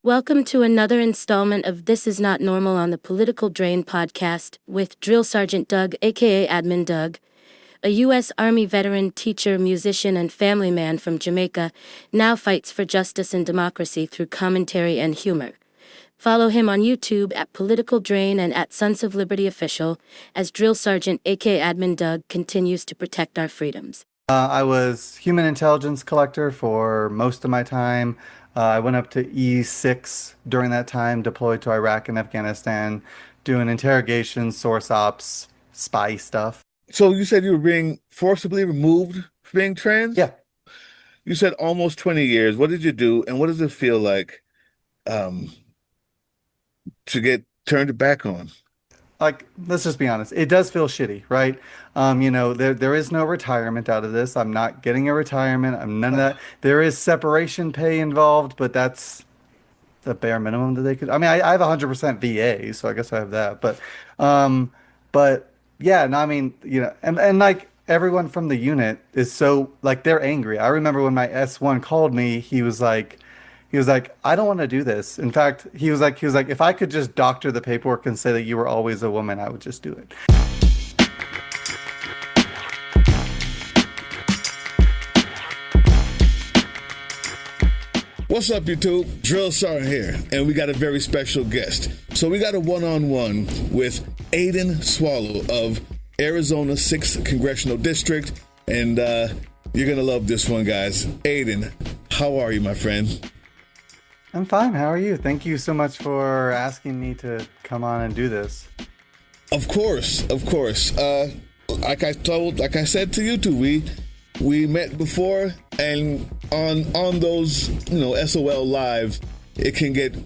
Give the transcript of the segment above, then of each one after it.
Welcome to another installment of This Is Not Normal on the Political Drain podcast with Drill Sergeant Doug, aka Admin Doug, a U.S. Army veteran, teacher, musician, and family man from Jamaica, now fights for justice and democracy through commentary and humor. Follow him on YouTube at Political Drain and at Sons of Liberty Official as Drill Sergeant, aka Admin Doug, continues to protect our freedoms. I was human intelligence collector for most of my time. I went up to E6 during that time, deployed to Iraq and Afghanistan, doing interrogations, source ops, spy stuff. So you said you were being forcibly removed for being trans? Yeah. You said almost 20 years. What did you do, and what does it feel like um, to get turned back on? Like, let's just be honest. It does feel shitty, right? There is no retirement out of this. I'm not getting a retirement. I'm none of that. There is separation pay involved, but that's the bare minimum that they could. I mean, I have 100% VA, so I guess I have that. Um, but yeah, no, I mean, and like everyone from the unit is so like they're angry. I remember when my S1 called me, he was like, I don't want to do this. In fact, he was like, if I could just doctor the paperwork and say that you were always a woman, I would just do it. What's up, YouTube? Drill Sergeant here, and we got a very special guest. So we got a one-on-one with Aiden Swallow of Arizona 6th Congressional District, and you're going to love this one, guys. Aiden, how are you, my friend? I'm fine. How are you? Thank you so much for asking me to come on and do this. Of course, of course. Like I said to you two, we met before, and on those SOL live, it can get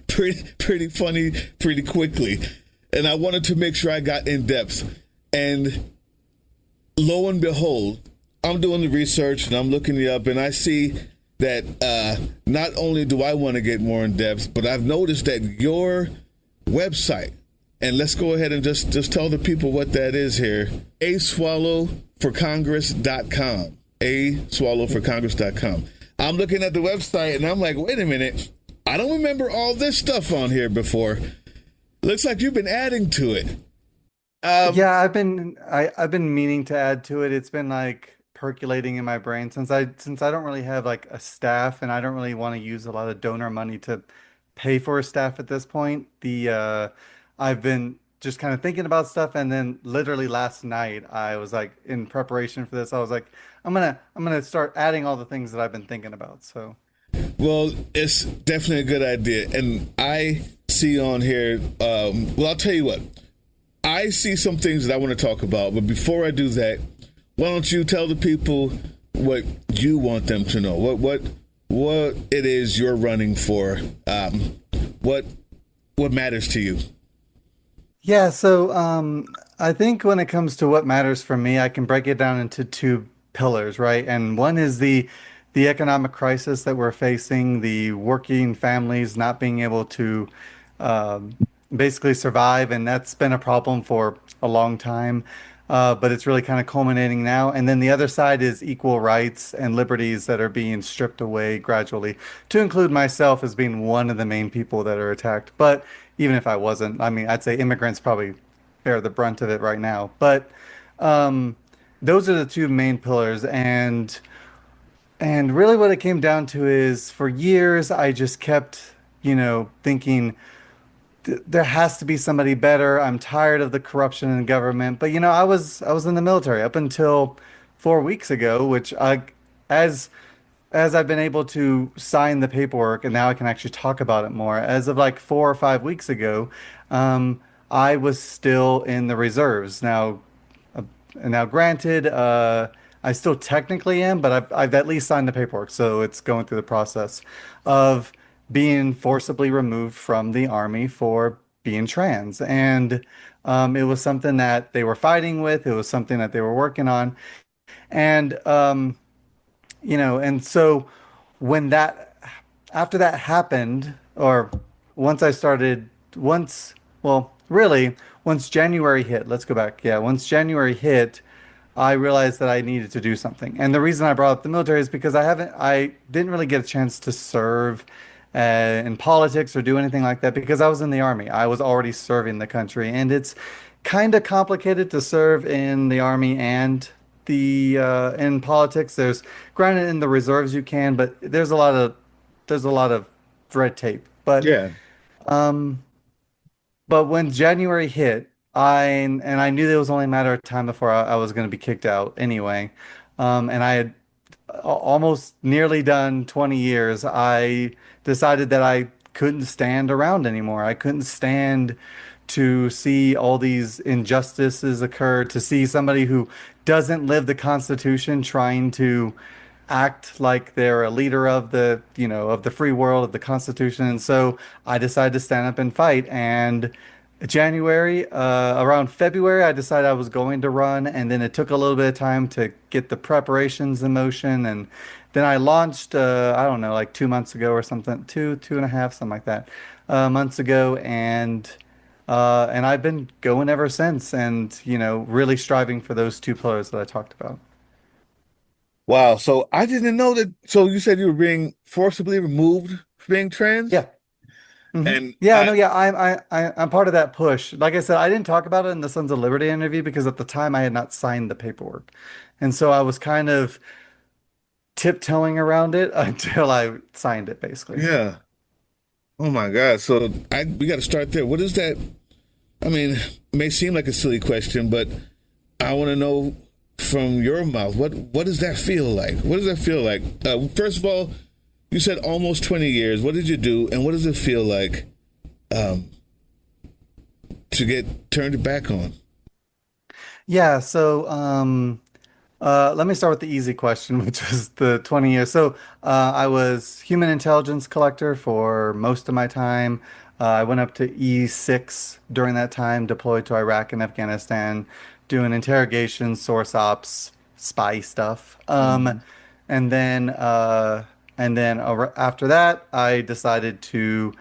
pretty funny pretty quickly, and I wanted to make sure I got in depth, and lo and behold, I'm doing the research and I'm looking you up, and I see that not only do I want to get more in depth, but I've noticed that your website, and let's go ahead and just tell the people what that is here, aswallowforcongress.com, aswallowforcongress.com. I'm looking at the website and I'm like, wait a minute, I don't remember all this stuff on here before. Looks like you've been adding to it. Yeah, I've been meaning to add to it. It's been like percolating in my brain since I don't really have like a staff, and I don't really want to use a lot of donor money to pay for a staff at this point. The I've been just kind of thinking about stuff, and then literally last night I was like, in preparation for this, I was like, I'm gonna start adding all the things that I've been thinking about. So Well, it's definitely a good idea. And I see on here, well, I'll tell you what, I see some things that I want to talk about. But before I do that, why don't you tell the people what you want them to know? What it is you're running for? What matters to you? yeah, so I think when it comes to what matters for me, I can break it down into two pillars, right? And one is the economic crisis that we're facing, the working families not being able to um, basically survive, and that's been a problem for a long time. But it's really kind of culminating now. And then the other side is equal rights and liberties that are being stripped away gradually, to include myself as being one of the main people that are attacked. But even if I wasn't, I mean, I'd say immigrants probably bear the brunt of it right now. But um, those are the two main pillars. And really what it came down to is for years, I just kept, thinking there has to be somebody better. I'm tired of the corruption in government. But I was in the military up until 4 weeks ago, which as as I've been able to sign the paperwork, and now I can actually talk about it more. As of like 4 or 5 weeks ago, I was still in the reserves. Uh, now granted, I still technically am, but I've at least signed the paperwork, so it's going through the process of being forcibly removed from the army for being trans. And it was something that they were fighting with. It was something that they were working on. And and so when that after that happened, or once I started, once, well, really, once January hit, let's go back. Yeah, once January hit, I realized that I needed to do something. And the reason I brought up the military is because I didn't really get a chance to serve in politics or do anything like that because I was in the army. I was already serving the country, and it's kind of complicated to serve in the army and the in politics. There's granted in the reserves you can, but there's a lot of red tape. Yeah. But when January hit, I knew it was only a matter of time before I was going to be kicked out anyway. And I had almost nearly done 20 years. I decided that I couldn't stand around anymore. I couldn't stand to see all these injustices occur, to see somebody who doesn't live the Constitution trying to act like they're a leader of the, of the free world, of the Constitution. And so I decided to stand up and fight. And around February, I decided I was going to run. And then it took a little bit of time to get the preparations in motion. And then I launched, I don't know, like 2 months ago or something, two and a half, something like that, months ago. And I've been going ever since and, really striving for those two pillars that I talked about. Wow. So I didn't know that. So you said you were being forcibly removed for being trans? Yeah. Hmm. And Yeah, I, no, yeah, I'm part of that push. Like I said, I didn't talk about it in the Sons of Liberty interview because at the time I had not signed the paperwork. And so I was kind of tiptoeing around it until I signed it, basically. yeah. Oh my God. So we got to start there. What is that? I mean, it may seem like a silly question, but I want to know from your mouth, what does that feel like? What does that feel like? First of all, you said almost 20 years. What did you do, and what does it feel like um, to get turned back on? Yeah, so let me start with the easy question, which was the 20 years. So I was human intelligence collector for most of my time. I went up to E6 during that time, deployed to Iraq and Afghanistan, doing interrogations, source ops, spy stuff. Mhm. And then after that, I decided to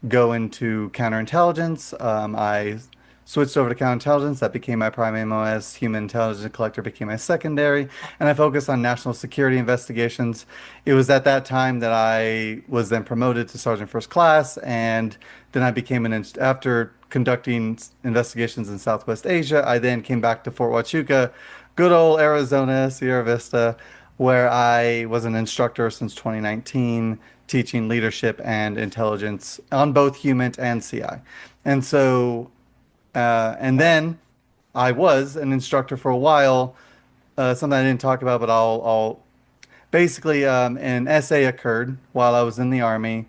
go into counterintelligence. I switched over to counterintelligence. That became my prime MOS. Human intelligence collector became my secondary, and I focused on national security investigations. It was at that time that I was then promoted to sergeant first class, and then I became after conducting investigations in Southwest Asia. I then came back to Fort Huachuca, good old Arizona, Sierra Vista, where I was an instructor since 2019, teaching leadership and intelligence on both human and CI. And so and then I was an instructor for a while, something I didn't talk about, but I'll basically an essay occurred while I was in the army.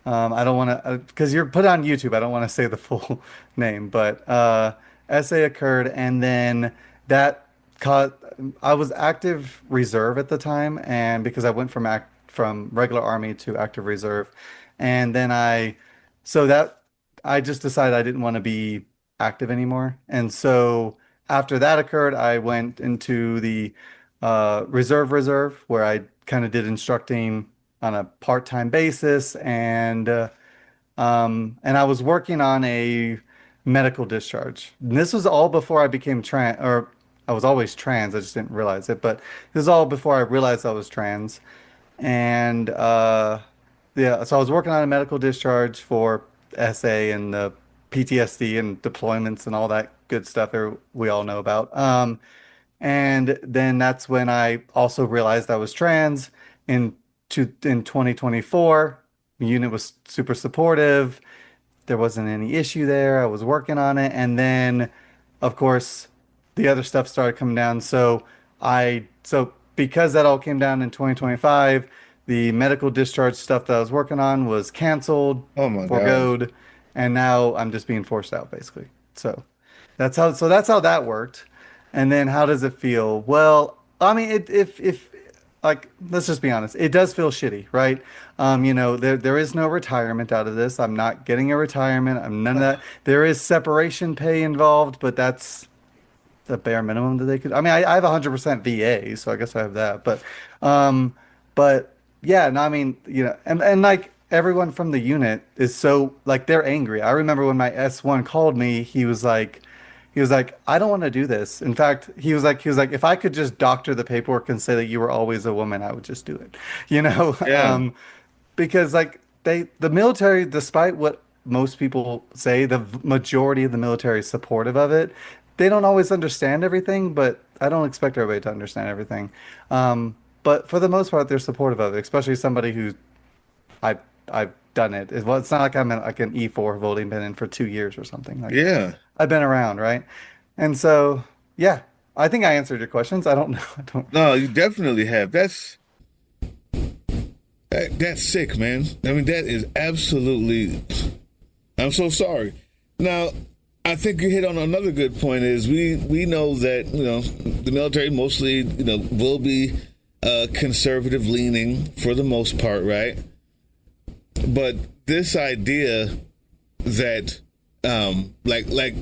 I don't want to, because you're put on YouTube. I don't want to say the full name, but essay occurred, and then that caught. I was active reserve at the time, and because I went from regular army to active reserve, and then so that I just decided I didn't want to be active anymore, and so after that occurred, I went into the reserve where I kind of did instructing on a part-time basis, and I was working on a medical discharge. And this was all before I became trans, or I was always trans. I just didn't realize it. But this is all before I realized I was trans. And yeah, so I was working on a medical discharge for SA and the PTSD and deployments and all that good stuff we all know about. And then that's when I also realized I was trans in 2024. The unit was super supportive. There wasn't any issue there. I was working on it. And then, of course, the other stuff started coming down. So because that all came down in 2025, the medical discharge stuff that I was working on was canceled, Oh my God. forgoed, and now I'm just being forced out basically. So that's how that worked. And then how does it feel? Well, I mean, if like let's just be honest, it does feel shitty, right? There is no retirement out of this. I'm not getting a retirement. I'm none of that. There is separation pay involved, but that's the bare minimum that they could. I mean, I have 100% VA, so I guess I have that. Um, but yeah, no, I mean, and like everyone from the unit is so like they're angry. I remember when my S1 called me, He was like, I don't want to do this. In fact, he was like, if I could just doctor the paperwork and say that you were always a woman, I would just do it. You know, Yeah. because like the military, despite what most people say, the majority of the military is supportive of it. They don't always understand everything, but I don't expect everybody to understand everything. But for the most part, they're supportive of it, especially somebody who I've done it. Well, it's not like I'm like an E4 voting, been in for 2 years or something. Like Yeah. I've been around, right? And so, yeah, I think I answered your questions. I don't know. I don't. No, you definitely have. That's sick, man. I mean, that is absolutely. I'm so sorry. Now, I think you hit on another good point. Is we know that the military mostly will be conservative leaning for the most part, right? But this idea that like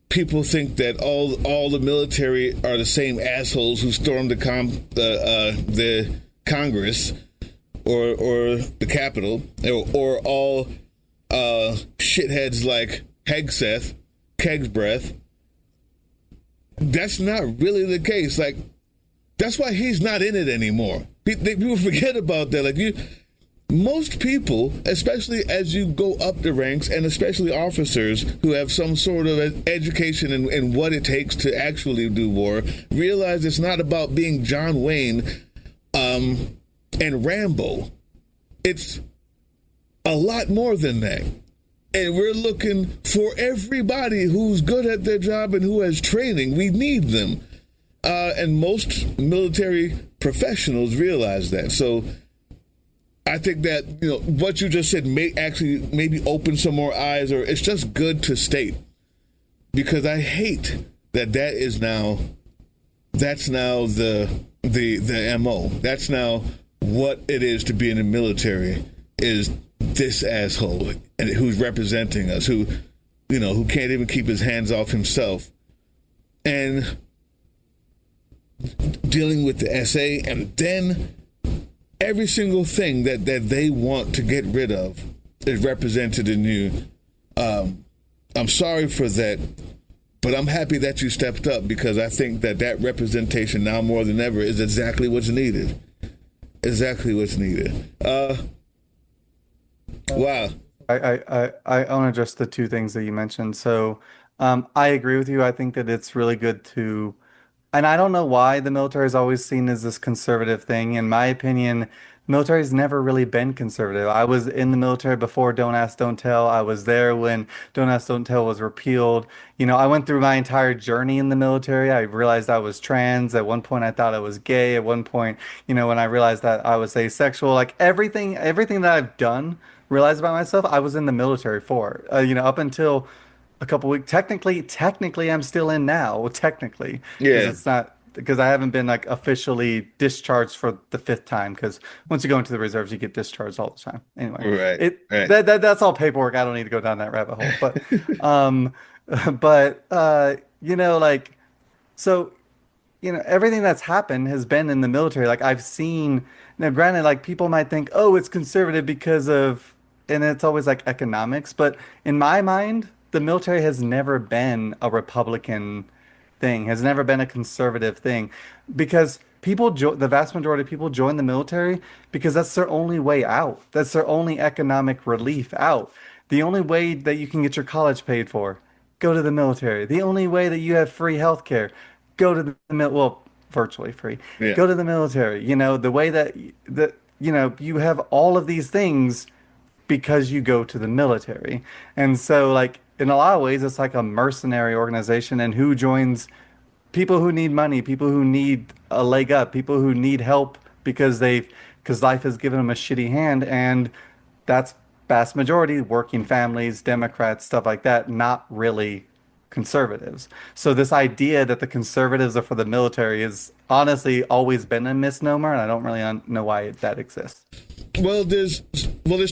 people think that all the military are the same assholes who stormed the Congress or the Capitol, or all shitheads like Hegseth, Keg's Breath. That's not really the case. Like, that's why he's not in it anymore. People forget about that. Like, most people, especially as you go up the ranks, and especially officers who have some sort of education in what it takes to actually do war, realize it's not about being John Wayne and Rambo. It's a lot more than that. And we're looking for everybody who's good at their job and who has training. We need them. And most military professionals realize that. So I think that, what you just said may actually maybe open some more eyes, or it's just good to state, because I hate that's now the MO. That's now what it is to be in the military, is this asshole and who's representing us, who can't even keep his hands off himself, and dealing with the SA, and then every single thing that they want to get rid of is represented in you. I'm sorry for that, but I'm happy that you stepped up, because I think that representation now more than ever is exactly what's needed. Exactly what's needed. Wow. I want to address the two things that you mentioned. So, I agree with you. I think that it's really good to, and I don't know why the military is always seen as this conservative thing. In my opinion, military's never really been conservative. I was in the military before Don't Ask, Don't Tell. I was there when Don't Ask, Don't Tell was repealed. I went through my entire journey in the military. I realized I was trans. At one point, I thought I was gay. At one point, when I realized that I was asexual, like everything that I've done, realized about myself, I was in the military for. Up until a couple weeks. Technically, I'm still in now. Technically, because Yeah. it's not. Because I haven't been like officially discharged for the fifth time. Because once you go into the reserves, you get discharged all the time. Anyway, Right. Right. that's all paperwork. I don't need to go down that rabbit hole. Like, so everything that's happened has been in the military. Like I've seen, now granted, like people might think, oh, it's conservative because of, and it's always like economics. But in my mind, the military has never been a Republican thing, has never been a conservative thing, because the vast majority of people join the military because that's their only way out. That's their only economic relief out. The only way that you can get your college paid for, go to the military. The only way that you have free healthcare, go to well, virtually free. Yeah. Go to the military. The way that you have all of these things because you go to the military. And so like in a lot of ways it's like a mercenary organization, and who joins? People who need money, people who need a leg up, people who need help because life has given them a shitty hand. And that's vast majority working families, Democrats, stuff like that, not really conservatives. So this idea that the conservatives are for the military is honestly always been a misnomer, and I don't really know why that exists. Well, there's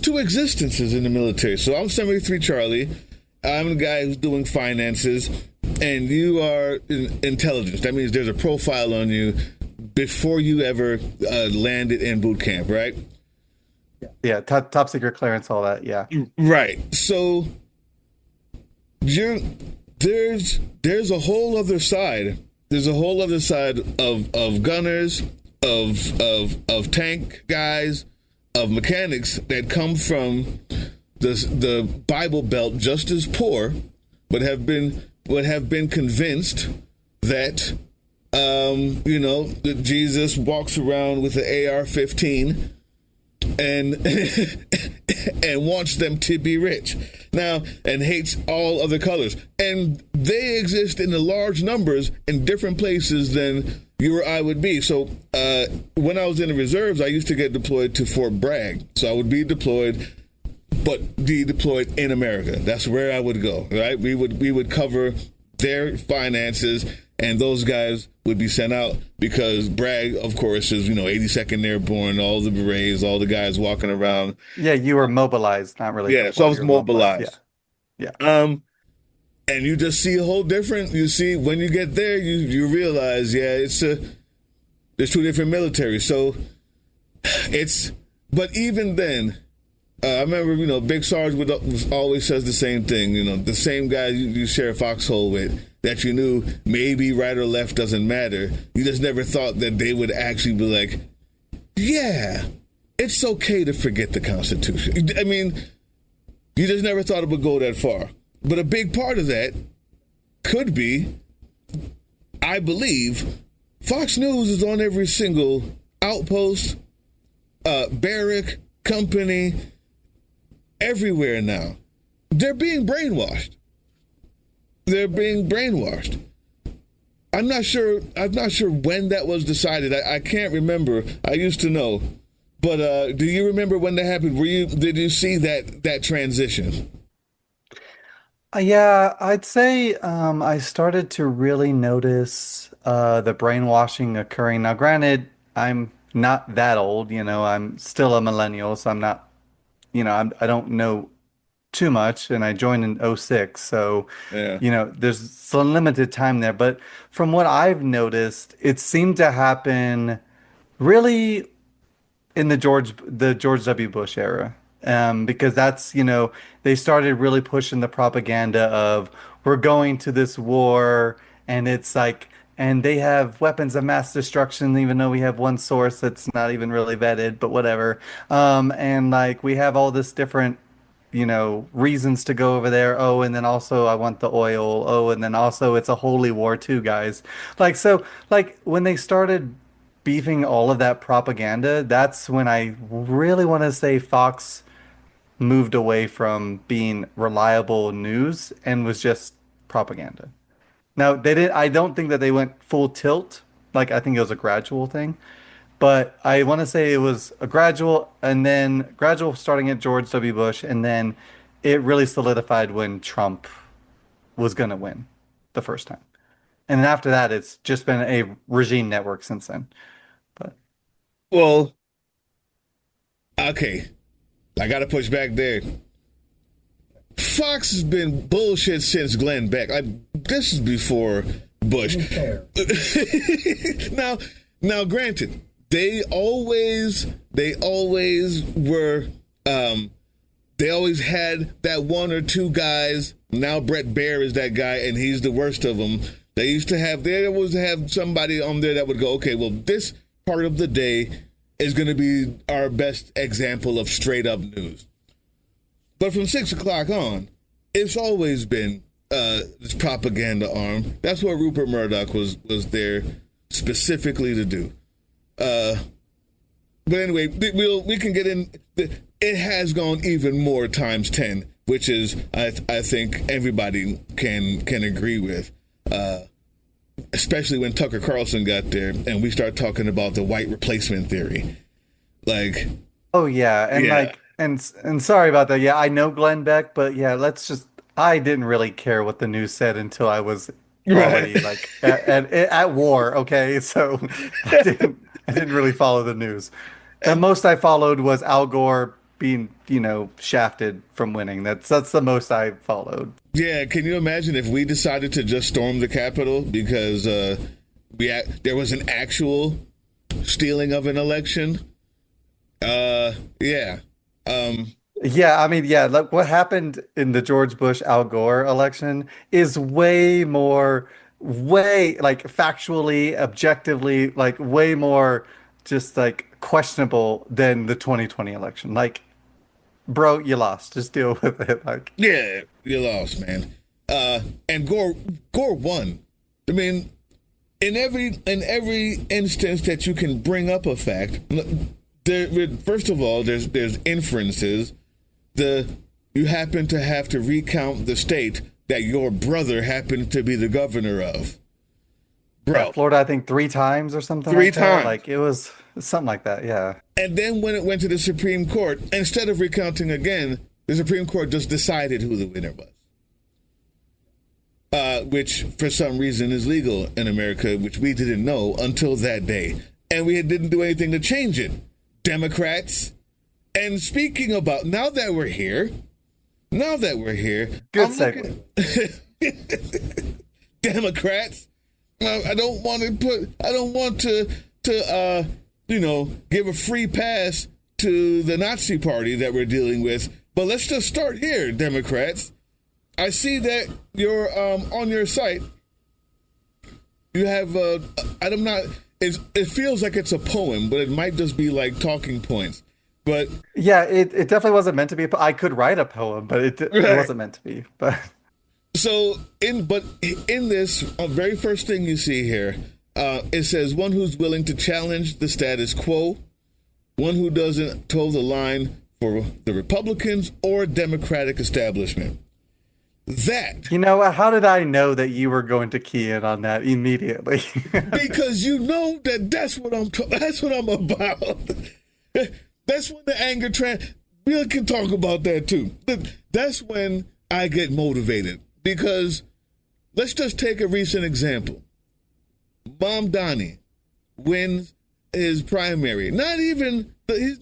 two existences in the military. So I'm 73 Charlie. I'm the guy who's doing finances, and you are intelligence. That means there's a profile on you before you ever landed in boot camp, right? Yeah, top secret clearance, all that. Yeah. Right. So there's a whole other side. There's a whole other side of gunners, of tank guys, of mechanics that come from the Bible Belt just as poor, but have been convinced that that Jesus walks around with an AR-15 and and wants them to be rich now, and hates all other colors, and they exist in the large numbers in different places than you or I would be. So when I was in the reserves, I used to get deployed to Fort Bragg, so I would be deployed, but be deployed in America. That's where I would go, right? We would cover their finances, and those guys would be sent out because Bragg, of course, is 82nd Airborne, all the berets, all the guys walking around. Yeah, you were mobilized, not really. Yeah, so I was you were mobilized. Yeah. And you just see a whole different. You see when you get there, you realize, there's two different militaries. So but even then. I remember, Big Sarge always says the same thing, the same guy you share a foxhole with that you knew maybe right or left doesn't matter. You just never thought that they would actually be like, yeah, it's okay to forget the Constitution. I mean, you just never thought it would go that far. But a big part of that could be, I believe, Fox News is on every single outpost, barrack, company, everywhere now. They're being brainwashed. I'm not sure when that was decided. I can't remember. I used to know. But do you remember when that happened? Did you see that transition? Yeah, I'd say I started to really notice the brainwashing occurring. Now, granted, I'm not that old, I'm still a millennial, so I'm not, I don't know too much, and I joined in '06, so, Yeah. there's some limited time there. But from what I've noticed, it seemed to happen really in the George W. Bush era, because that's they started really pushing the propaganda of we're going to this war, and it's like, and they have weapons of mass destruction, even though we have one source that's not even really vetted, but whatever. And like we have all this different reasons to go over there. Oh, and then also I want the oil. Oh, and then also it's a holy war too, guys. Like, so, like when they started beefing all of that propaganda, that's when I really want to say Fox moved away from being reliable news and was just propaganda. Now, I don't think that they went full tilt. Like, I think it was a gradual thing. But I want to say it was a gradual starting at George W. Bush, and then it really solidified when Trump was going to win the first time. And then after that, it's just been a regime network since then. But Well, okay, I got to push back there. Fox has been bullshit since Glenn Beck. This is before Bush. Now, granted, they always were. They always had that one or two guys. Now Brett Baer is that guy, and he's the worst of them. They always have somebody on there that would go, okay, well, this part of the day is going to be our best example of straight up news. But from 6 o'clock on, it's always been this propaganda arm. That's what Rupert Murdoch was there specifically to do. But anyway, we can get in. It has gone even more times 10, which is I think everybody can agree with. Especially when Tucker Carlson got there and we start talking about the white replacement theory. Like, oh yeah, and yeah. like and sorry about that. Yeah, I know Glenn Beck, but yeah, I didn't really care what the news said until I was already Right. like at war. Okay, so I didn't really follow the news. The most I followed was Al Gore being shafted from winning. That's the most I followed. Yeah, can you imagine if we decided to just storm the Capitol because there was an actual stealing of an election? Yeah. Yeah, I mean, yeah, like what happened in the George Bush Al Gore election is way more, way like factually, objectively, like way more just like questionable than the 2020 election. Like, bro, you lost. Just deal with it. Like, Yeah, you lost, man. And Gore won. I mean, in every instance that you can bring up a fact, first of all, there's inferences. The You happen to have to recount the state that your brother happened to be the governor of, yeah, bro. Florida, I think three times or something Three like that. times. Like it was something like that. Yeah. And then when it went to the Supreme Court, instead of recounting again, the Supreme Court just decided who the winner was. Which for some reason is legal in America, which we didn't know until that day. And we didn't do anything to change it. Democrats. And speaking about, Good I'm segue. looking, Democrats. I don't want to give a free pass to the Nazi party that we're dealing with. But let's just start here, Democrats. I see that you're on your site. You have I'm not. It feels like it's a poem, but it might just be like talking points. But Yeah, it definitely wasn't meant to be. I could write a poem, but it wasn't meant to be. But so in this very first thing you see here, it says one who's willing to challenge the status quo, one who doesn't toe the line for the Republicans or Democratic establishment. That you know, how did I know that you were going to key in on that immediately? because you know that's what that's what I'm about. That's when the anger we can talk about that too. That's when I get motivated because let's just take a recent example. Mom Donnie wins his primary. He's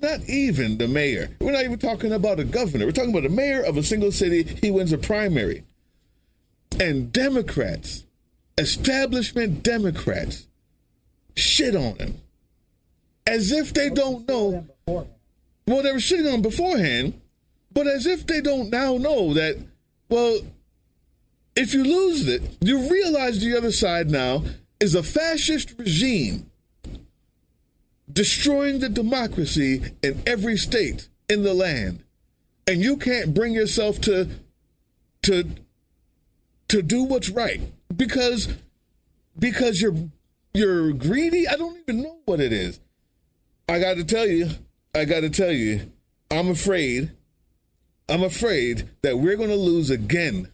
not even the mayor. We're not even talking about a governor. We're talking about a mayor of a single city. He wins a primary. And Democrats, establishment Democrats, shit on him. As if they don't know. Well, they were shitting on him beforehand, but as if they don't now know that, well, if you lose it, you realize the other side now is a fascist regime destroying the democracy in every state in the land. And you can't bring yourself to do what's right because you're greedy. I don't even know what it is. I got to tell you, I'm afraid that we're going to lose again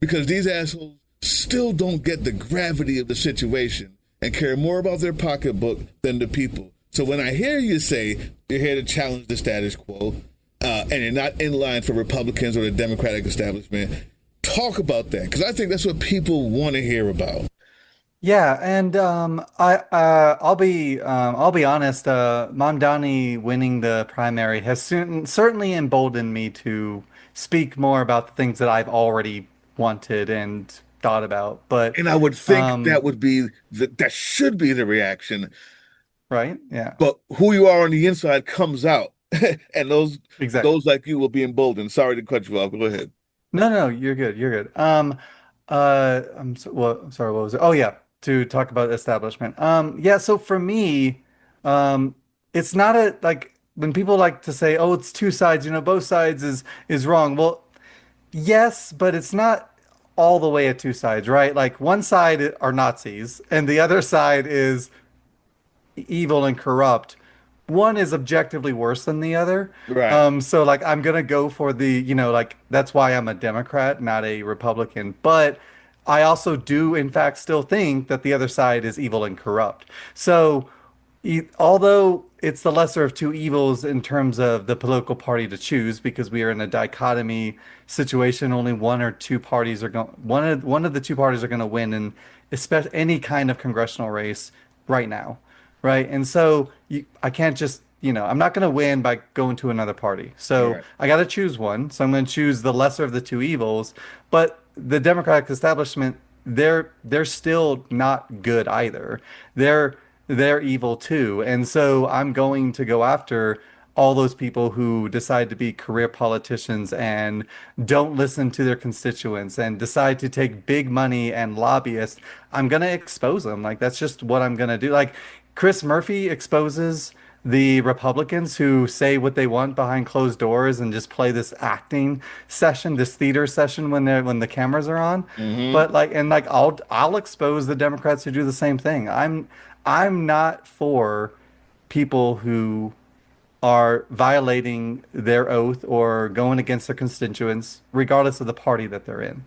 because these assholes still don't get the gravity of the situation and care more about their pocketbook than the people. So when I hear you say you're here to challenge the status quo and you're not in line for Republicans or the Democratic establishment, talk about that because I think that's what people want to hear about. Yeah, and I'll be honest. Mamdani winning the primary has certainly emboldened me to speak more about the things that I've already wanted and thought about. But And I would think um, that would be that should be the reaction. right? Yeah, But who you are on the inside comes out, and exactly. those like you will be emboldened. Sorry to cut you off. Go ahead. No, no, you're good. You're good. Well, sorry, what was it? Oh, yeah, to talk about establishment. Yeah, so for me, it's not a like when people like to say, "Oh, it's two sides," both sides is wrong. Well, yes, but it's not all the way at two sides, right? Like one side are Nazis and the other side is evil and corrupt. One is objectively worse than the other. Right. So like I'm gonna go for the, like that's why I'm a Democrat, not a Republican. But I also do, in fact, still think that the other side is evil and corrupt. So although it's the lesser of two evils in terms of the political party to choose, because we are in a dichotomy situation, only one or two parties are going, one of the two parties are going to win in especially any kind of congressional race right now, right? And so I can't just, I'm not going to win by going to another party. So Right. I got to choose one. So I'm going to choose the lesser of the two evils. But the Democratic establishment, they're still not good either. They're evil too. And so I'm going to go after all those people who decide to be career politicians and don't listen to their constituents and decide to take big money and lobbyists, I'm gonna expose them. Like that's just what I'm gonna do. Like Chris Murphy exposes the Republicans who say what they want behind closed doors and just play this acting session, this theater session when the cameras are on. But like I'll expose the Democrats who do the same thing. I'm not for people who are violating their oath or going against their constituents, regardless of the party that they're in.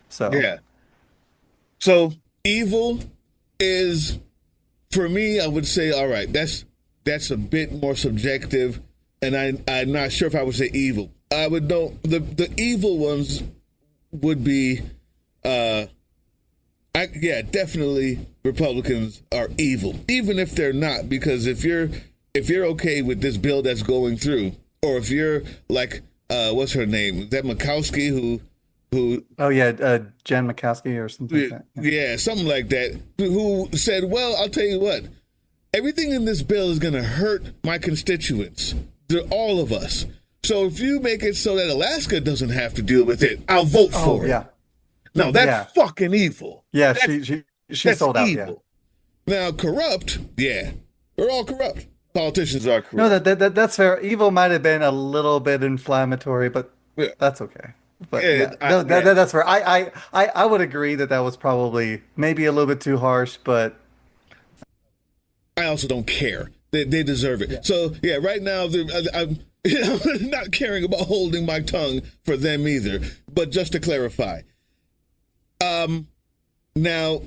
So, Yeah. So evil is, for me, I would say, all right, that's a bit more subjective, and I'm not sure if I would say evil. I would know the evil ones would be, definitely Republicans are evil, even if they're not, because if you're okay with this bill that's going through, or if you're like, what's her name? Is that Murkowski who oh yeah, Jen Murkowski or something like that. yeah, something like that, who said, well, I'll tell you what, everything in this bill is going to hurt my constituents. They're all of us. So if you make it so that Alaska doesn't have to deal with it, I'll vote for it. Yeah. No, that's fucking evil. Yeah, That's- she that's sold out. evil. Now, corrupt, yeah. We're all corrupt. Politicians are corrupt. No, that's fair. Evil might have been a little bit inflammatory, but Yeah. that's okay. But Yeah, that's fair. I would agree that was probably maybe a little bit too harsh, but I also don't care. They deserve it. So, yeah, right now, I'm not caring about holding my tongue for them either. But just to clarify, now,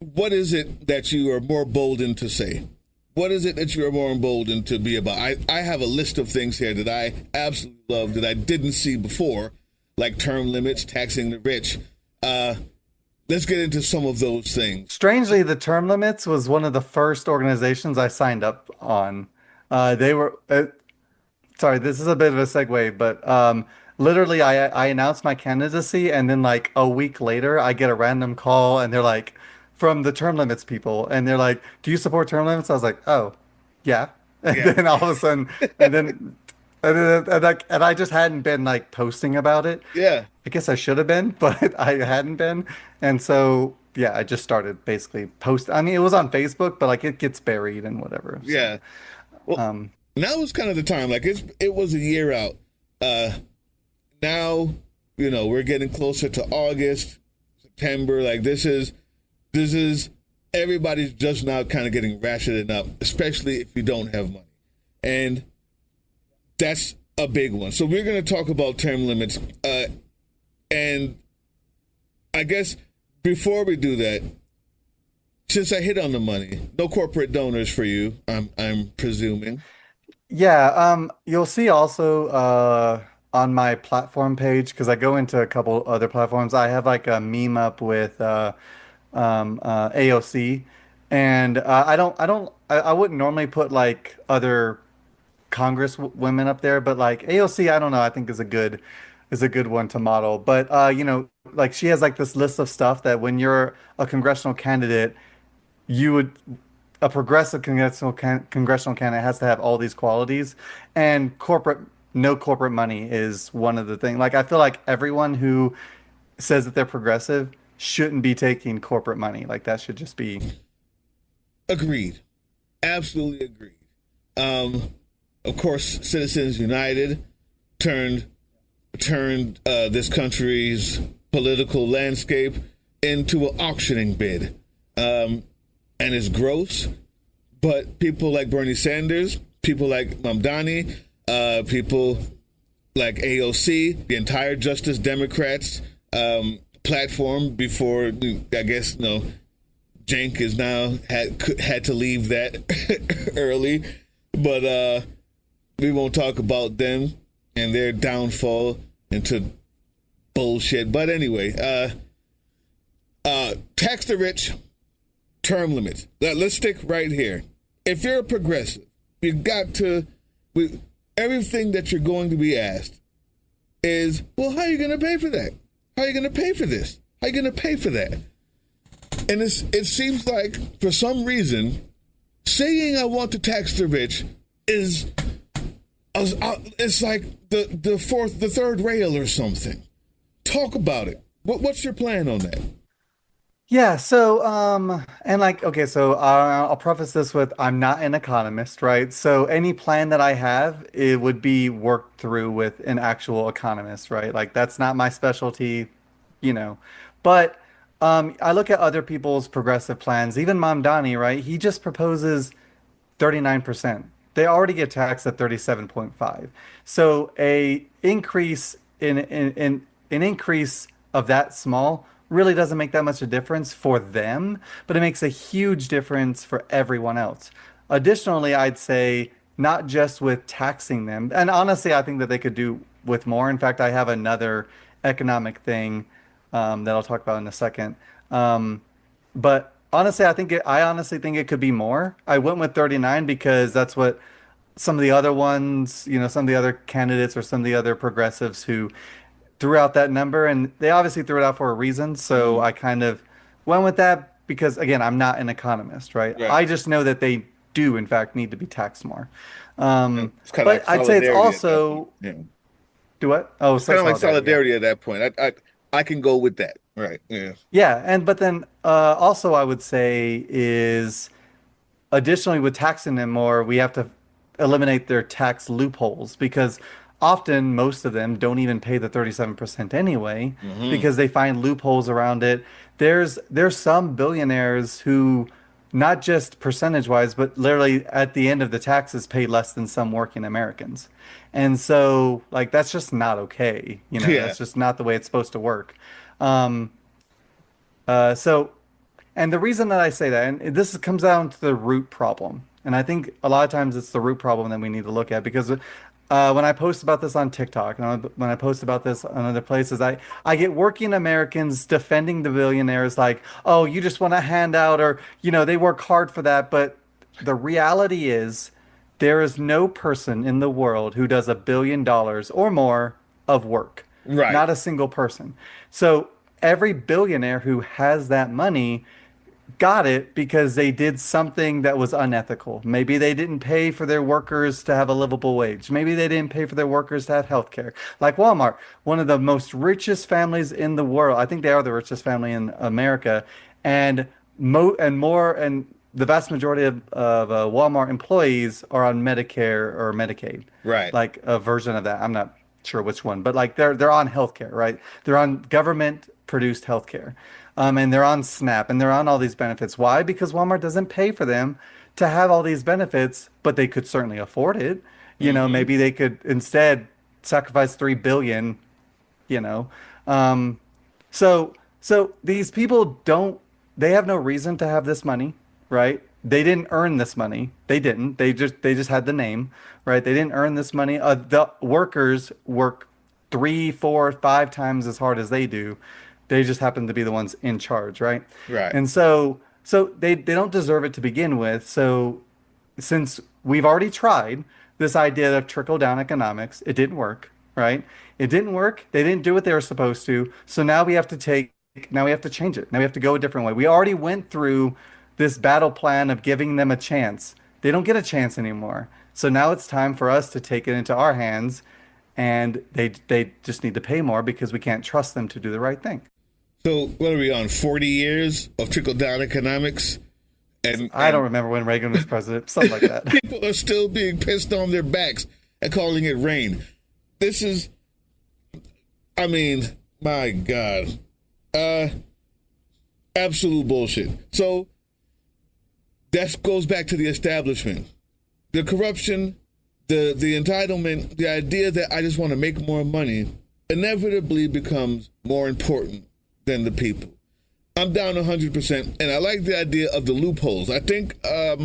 what is it that you are more boldened to say? What is it that you are more emboldened to be about? I have a list of things here that I absolutely love that I didn't see before, like term limits, taxing the rich. Let's get into some of those things. strangely, the term limits was one of the first organizations I signed up on. They were sorry, this is a bit of a segue, but literally I announced my candidacy and then like a week later I get a random call and they're like from the term limits people and they're like, "Do you support term limits?" I was like, "Oh, yeah." And Yeah. then all of a sudden and I just hadn't been like posting about it. Yeah. I guess I should have been, but I hadn't been. And so yeah, I just started basically post. I mean, it was on Facebook, but like it gets buried and whatever. So, Yeah. Well, now is kind of the time. Like it was a year out. Now, we're getting closer to August, September. Like this is everybody's just now kind of getting rationed up, especially if you don't have money. And that's a big one. So we're going to talk about term limits. And I guess before we do that, since I hit on the money, no corporate donors for you, I'm presuming. yeah, you'll see also on my platform page because I go into a couple other platforms. I have like a meme up with AOC, and I wouldn't normally put like other Congress women up there, but like AOC, I don't know, I think is a good one to model. But like she has like this list of stuff that when you're a congressional candidate, you would a progressive congressional candidate has to have all these qualities, and no corporate money is one of the things. Like I feel like everyone who says that they're progressive shouldn't be taking corporate money. Like that should just be Agreed. Absolutely agreed. Of course, Citizens United turned this country's political landscape into an auctioning bid. And it's gross, but people like Bernie Sanders, people like Mamdani, people like AOC, the entire Justice Democrats platform before, I guess, Cenk is now had to leave that early, but we won't talk about them and their downfall into bullshit. But anyway, tax the rich, term limits. Let's stick right here. If you're a progressive, you got to. Everything that you're going to be asked is, well, how are you going to pay for that? How are you going to pay for this? How are you going to pay for that? And it seems like, for some reason, saying I want to tax the rich is It's like the third rail or something. Talk about it. What's your plan on that? Yeah, so and like okay, so I'll preface this with I'm not an economist, right? So any plan that I have, it would be worked through with an actual economist, right? Like that's not my specialty, you know. But I look at other people's progressive plans, even Mamdani, right? He just proposes 39%. They already get taxed at 37.5. So a increase in an increase of that small really doesn't make that much a difference for them, but it makes a huge difference for everyone else. Additionally, I'd say not just with taxing them, and honestly, I think that they could do with more. In fact, I have another economic thing that I'll talk about in a second. But honestly, I honestly think it could be more. I went with 39 because that's what some of the other ones, some of the other candidates or some of the other progressives who threw out that number, and they obviously threw it out for a reason. So I kind of went with that because, again, I'm not an economist, right? Right. I just know that they do, in fact, need to be taxed more. It's kind of But like I'd say it's solidarity at that point. also Yeah. do what? Oh, It's kind of like solidarity. Yeah. solidarity at that point. I can go with that. Right. Yeah. Yeah, and but then also I would say is additionally with taxing them more, we have to eliminate their tax loopholes because often most of them don't even pay the 37% anyway Hmm. because they find loopholes around it. There's some billionaires who not just percentage wise, but literally at the end of the taxes pay less than some working Americans. And so like that's just not okay. Yeah. That's just not the way it's supposed to work. Um, so, and the reason that I say that, and this comes down to the root problem, and I think a lot of times it's the root problem that we need to look at because when I post about this on TikTok and when I post about this on other places, I get working Americans defending the billionaires like, oh, you just want a handout or, they work hard for that. But the reality is there is no person in the world who does $1 billion or more of work. Right. Not a single person. So every billionaire who has that money got it because they did something that was unethical. Maybe they didn't pay for their workers to have a livable wage. Maybe they didn't pay for their workers to have health care. Like Walmart, one of the most richest families in the world. I think they are the richest family in America. And the vast majority of Walmart employees are on Medicare or Medicaid, Right. like a version of that. I'm not sure which one, but like they're on healthcare, right? They're on government produced healthcare. And they're on SNAP and they're on all these benefits. Why? Because Walmart doesn't pay for them to have all these benefits, but they could certainly afford it. Hmm. Maybe they could instead sacrifice 3 billion, you know. Um, so these people don't they have no reason to have this money, right? They didn't earn this money. They didn't. They just had the name, right? They didn't earn this money. The workers work 3, 4, 5 times as hard as they do. They just happen to be the ones in charge, right? Right. And so they don't deserve it to begin with. So since we've already tried this idea of trickle down economics, it didn't work, right? It didn't work. They didn't do what they were supposed to. So now we have to change it. Now we have to go a different way. We already went through this battle plan of giving them a chance. They don't get a chance anymore. So now it's time for us to take it into our hands and they just need to pay more because we can't trust them to do the right thing. So what are we on? 40 years of trickle down economics, and I don't remember when Reagan was president, something like that. people are still being pissed on their backs and calling it rain. This is, I mean, my God, uh, absolute bullshit. So that goes back to the establishment, the corruption, the entitlement, the idea that I just want to make more money inevitably becomes more important than the people. I'm down 100%, and I like the idea of the loopholes. I think I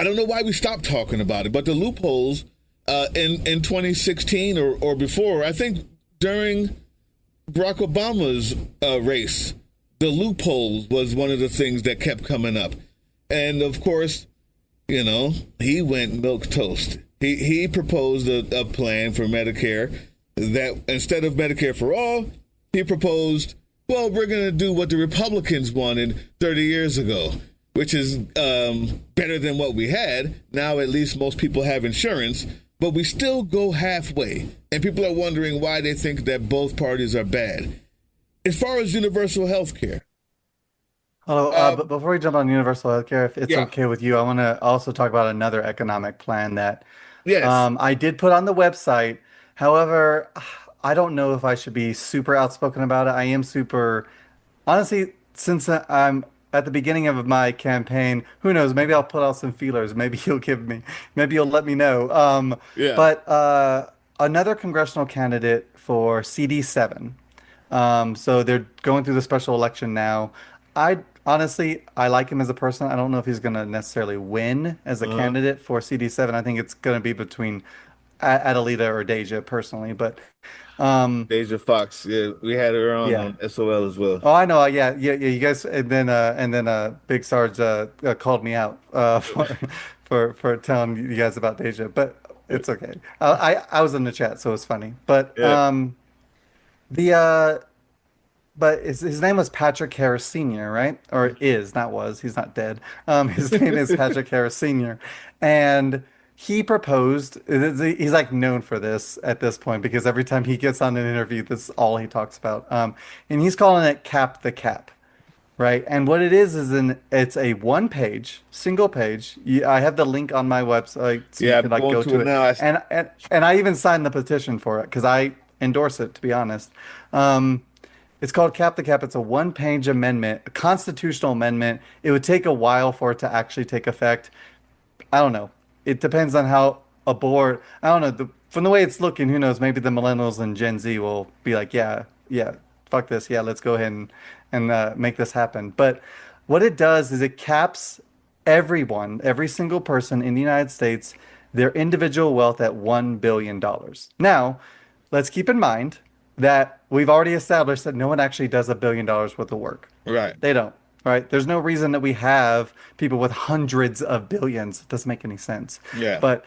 don't know why we stopped talking about it, but the loopholes in 2016 or before, I think during Barack Obama's race, the loopholes was one of the things that kept coming up. And of course, he went milk toast. He proposed a plan for Medicare that instead of Medicare for all, he proposed, well, we're going to do what the Republicans wanted 30 years ago. which is better than what we had. Now at least most people have insurance, but we still go halfway. And people are wondering why they think that both parties are bad. As far as universal health care. But before we jump on universal healthcare, if it's Yeah. okay with you, I want to also talk about another economic plan that Yes. I did put on the website. However, I don't know if I should be super outspoken about it. I am super, honestly, since I'm at the beginning of my campaign, who knows? Maybe I'll put out some feelers. Maybe you'll let me know. Yeah. But another congressional candidate for CD7. So they're going through the special election now. I honestly, I like him as a person. I don't know if he's going to necessarily win as a Uh-huh. candidate for CD7. I think it's going to be between Adelita or Deja personally. But Deja Fox. Yeah, we had her yeah. on SOL as well. Oh, I know. Yeah. You guys, and then Big Sarge called me out for telling you guys about Deja, but it's okay. I was in the chat, so it's funny. Yeah. The but his name was Patrick Harris Sr., right? Or is, not was. He's not dead. His name is Patrick Harris Sr. And he proposed, he's like known for this at this point because every time he gets on an interview, this is all he talks about. And he's calling it Cap the Cap, right? And what it is it's a one page, single page. I have the link on my website so you Yeah, can I'm like going go to to it it. now. And I even signed the petition for it because I endorse it, to be honest. It's called Cap the Cap. It's a one-page amendment, a constitutional amendment. It would take a while for it to actually take effect. I don't know. It depends on how a board. I don't know. From the way it's looking, who knows? Maybe the millennials and Gen Z will be like, yeah, fuck this. Yeah, let's go ahead and make this happen. But what it does is it caps everyone, every single person in the United States, their individual wealth at $1 billion. Now, let's keep in mind that we've already established that no one actually does $1 billion worth of work. Right. They don't, right? There's no reason that we have people with hundreds of billions. It doesn't make any sense. Yeah. But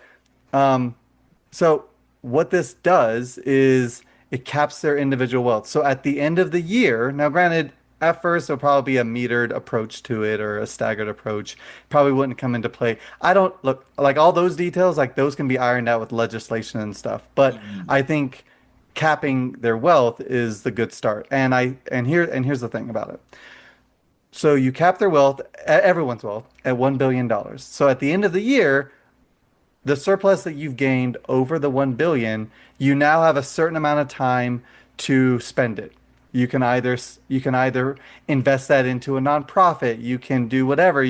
so what this does is it caps their individual wealth. So at the end of the year, now granted, at first there'll probably be a metered approach to it or a staggered approach. Probably wouldn't come into play. I don't look like all those details, like those can be ironed out with legislation and stuff. But I think capping their wealth is the good start. And here's the thing about it. So you cap their wealth, everyone's wealth, at $1 billion. So at the end of the year, the surplus that you've gained over the 1 billion, you now have a certain amount of time to spend it. You can either invest that into a nonprofit, you can do whatever.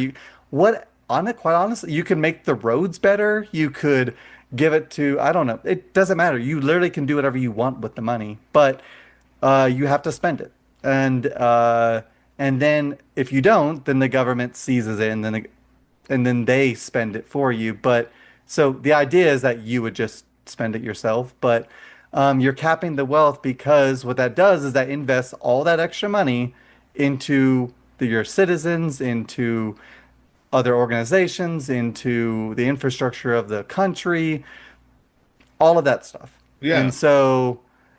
Quite honestly, you can make the roads better, you could give it to, I don't know. It doesn't matter. You literally can do whatever you want with the money, but you have to spend it. And then if you don't, then the government seizes it and then they spend it for you. But so the idea is that you would just spend it yourself, but you're capping the wealth because what that does is that invests all that extra money into your citizens, into other organizations, into the infrastructure of the country, all of that stuff. Yeah.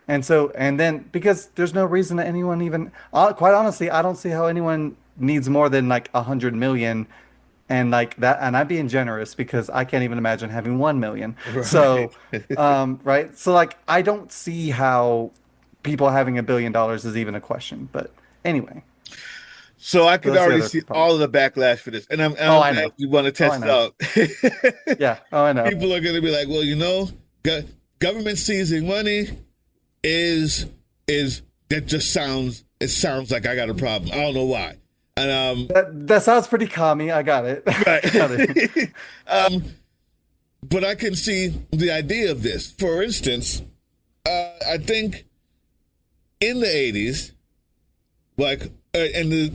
And then because there's no reason that anyone even, quite honestly, I don't see how anyone needs more than like 100 million and like that. And I'm being generous because I can't even imagine having 1 million. So, right. So like, I don't see how people having $1 billion is even a question. But anyway, So I so could that's the already other see part. all of the backlash for this, and Oh, I'm I glad know. you want to Oh, I test it know. out. Yeah. Oh, I know. People are going to be like, well, government seizing money is that just sounds like I got a problem. I don't know why. And That sounds pretty commie. I got it. Got it. right. But I can see the idea of this. For instance, I think in the 80s, like in the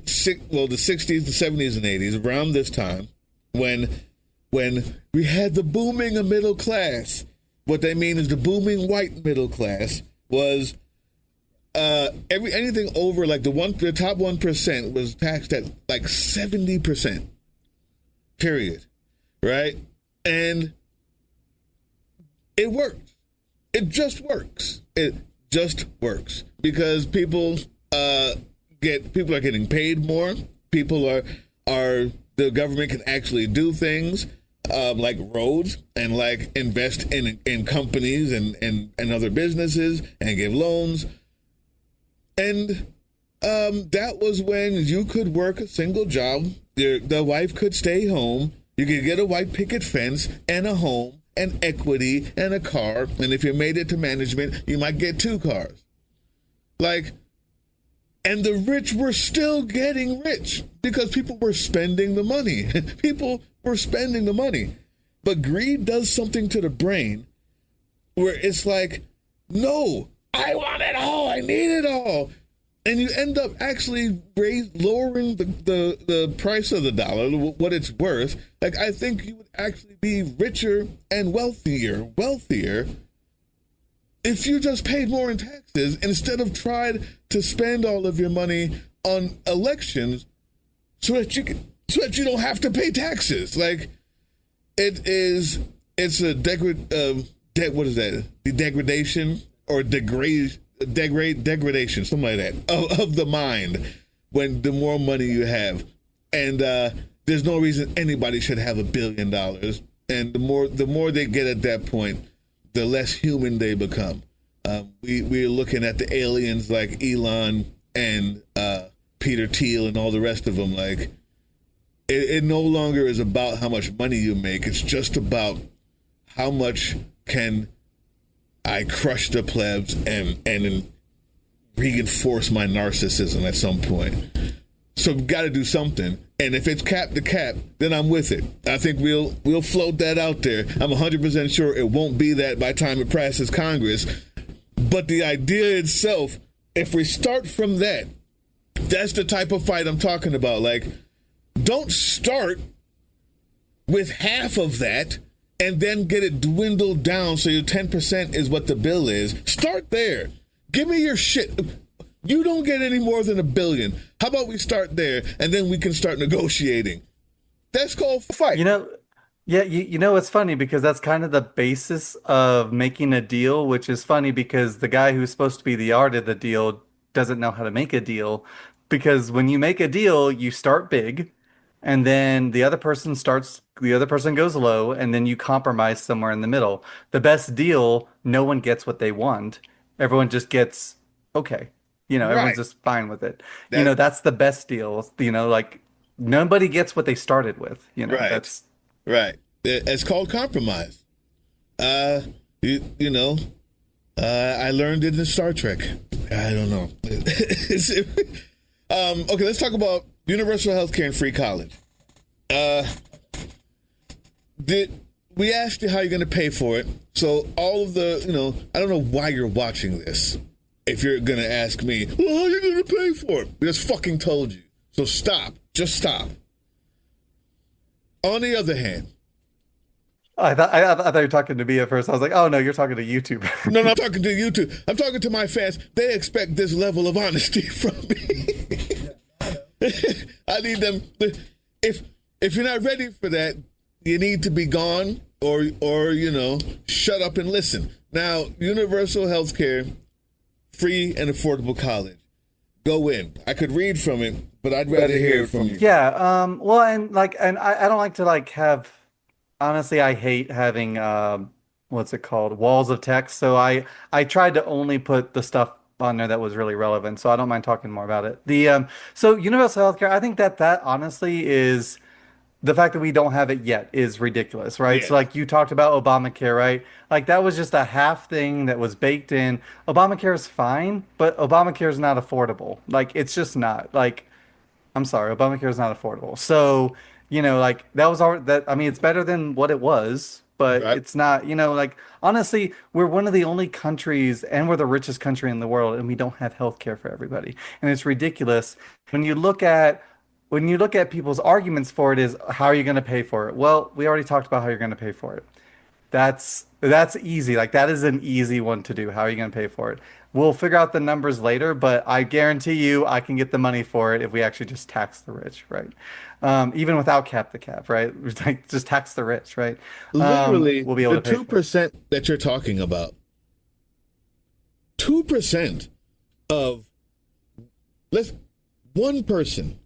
60s, the 70s, and 80s, around this time, when we had the booming middle class. What they mean is the booming white middle class was anything over like the top 1% was taxed at like 70%. Period. Right? And it worked. It just works. It just works because people are getting paid more. People are the government can actually do things like roads and like invest in companies and other businesses and give loans. And that was when you could work a single job. The wife could stay home. You could get a white picket fence and a home and equity and a car. And if you made it to management, you might get 2 cars. Like, and the rich were still getting rich because people were spending the money. People were spending the money. But greed does something to the brain where it's like, no, I want it all. I need it all. And you end up actually lowering the price of the dollar, what it's worth. Like, I think you would actually be richer and wealthier if you just paid more in taxes instead of tried to spend all of your money on elections so that you don't have to pay taxes. Like, it's a what is that? The degradation or degradation, something like that, of the mind when the more money you have. And there's no reason anybody should have $1 billion. And the more they get at that point, the less human they become. We're looking at the aliens like Elon and Peter Thiel and all the rest of them. Like, it no longer is about how much money you make. It's just about how much can I crush the plebs and reinforce my narcissism at some point. So we've got to do something. And if it's cap to cap, then I'm with it. I think we'll float that out there. I'm 100% sure it won't be that by the time it passes Congress. But the idea itself, if we start from that, that's the type of fight I'm talking about. Like, don't start with half of that and then get it dwindled down so your 10% is what the bill is. Start there. Give me your shit. You don't get any more than $1 billion. How about we start there and then we can start negotiating? That's called fight. Yeah, you know, it's funny because that's kind of the basis of making a deal, which is funny because the guy who's supposed to be the art of the deal doesn't know how to make a deal. Because when you make a deal, you start big, and then the other person goes low, and then you compromise somewhere in the middle. The best deal, no one gets what they want. Everyone just gets okay. Everyone's just fine with it. That's the best deal. Like nobody gets what they started with. Right. That's right. It's called compromise. I learned it in Star Trek. I don't know. Okay, let's talk about universal health care and free college. We asked you how you're going to pay for it. So all of the, I don't know why you're watching this. If you're going to ask me, well, how are you going to pay for it? We just fucking told you. So stop. Just stop. On the other hand. I thought you were talking to me at first. I was like, oh no, you're talking to YouTube. No, I'm talking to YouTube. I'm talking to my fans. They expect this level of honesty from me. I need them. If you're not ready for that, you need to be gone or shut up and listen. Now, universal health care, free and affordable college. Go in. I could read from it, but I'd rather hear it from you. Yeah. Well, and I don't like to have. Honestly, I hate having what's it called? Walls of text. So I tried to only put the stuff on there that was really relevant. So I don't mind talking more about it. So universal healthcare, I think that honestly is the fact that we don't have it yet is ridiculous, right? Yeah. So like you talked about Obamacare, right? Like that was just a half thing that was baked in. Obamacare is fine, but Obamacare is not affordable. Like it's just not. Like I'm sorry, Obamacare is not affordable. So, like that was I mean, it's better than what it was, but Right. it's not, honestly, we're one of the only countries and we're the richest country in the world and we don't have health care for everybody. And it's ridiculous. When you look at people's arguments for it is how are you going to pay for it? Well, we already talked about how you're going to pay for it. That's easy. Like that is an easy one to do. How are you going to pay for it? We'll figure out the numbers later, but I guarantee you I can get the money for it if we actually just tax the rich, right? Even without cap the cap, right? Like just tax the rich, right? Literally, we'll be able the to pay for it. 2% that you're talking about, 2% of one person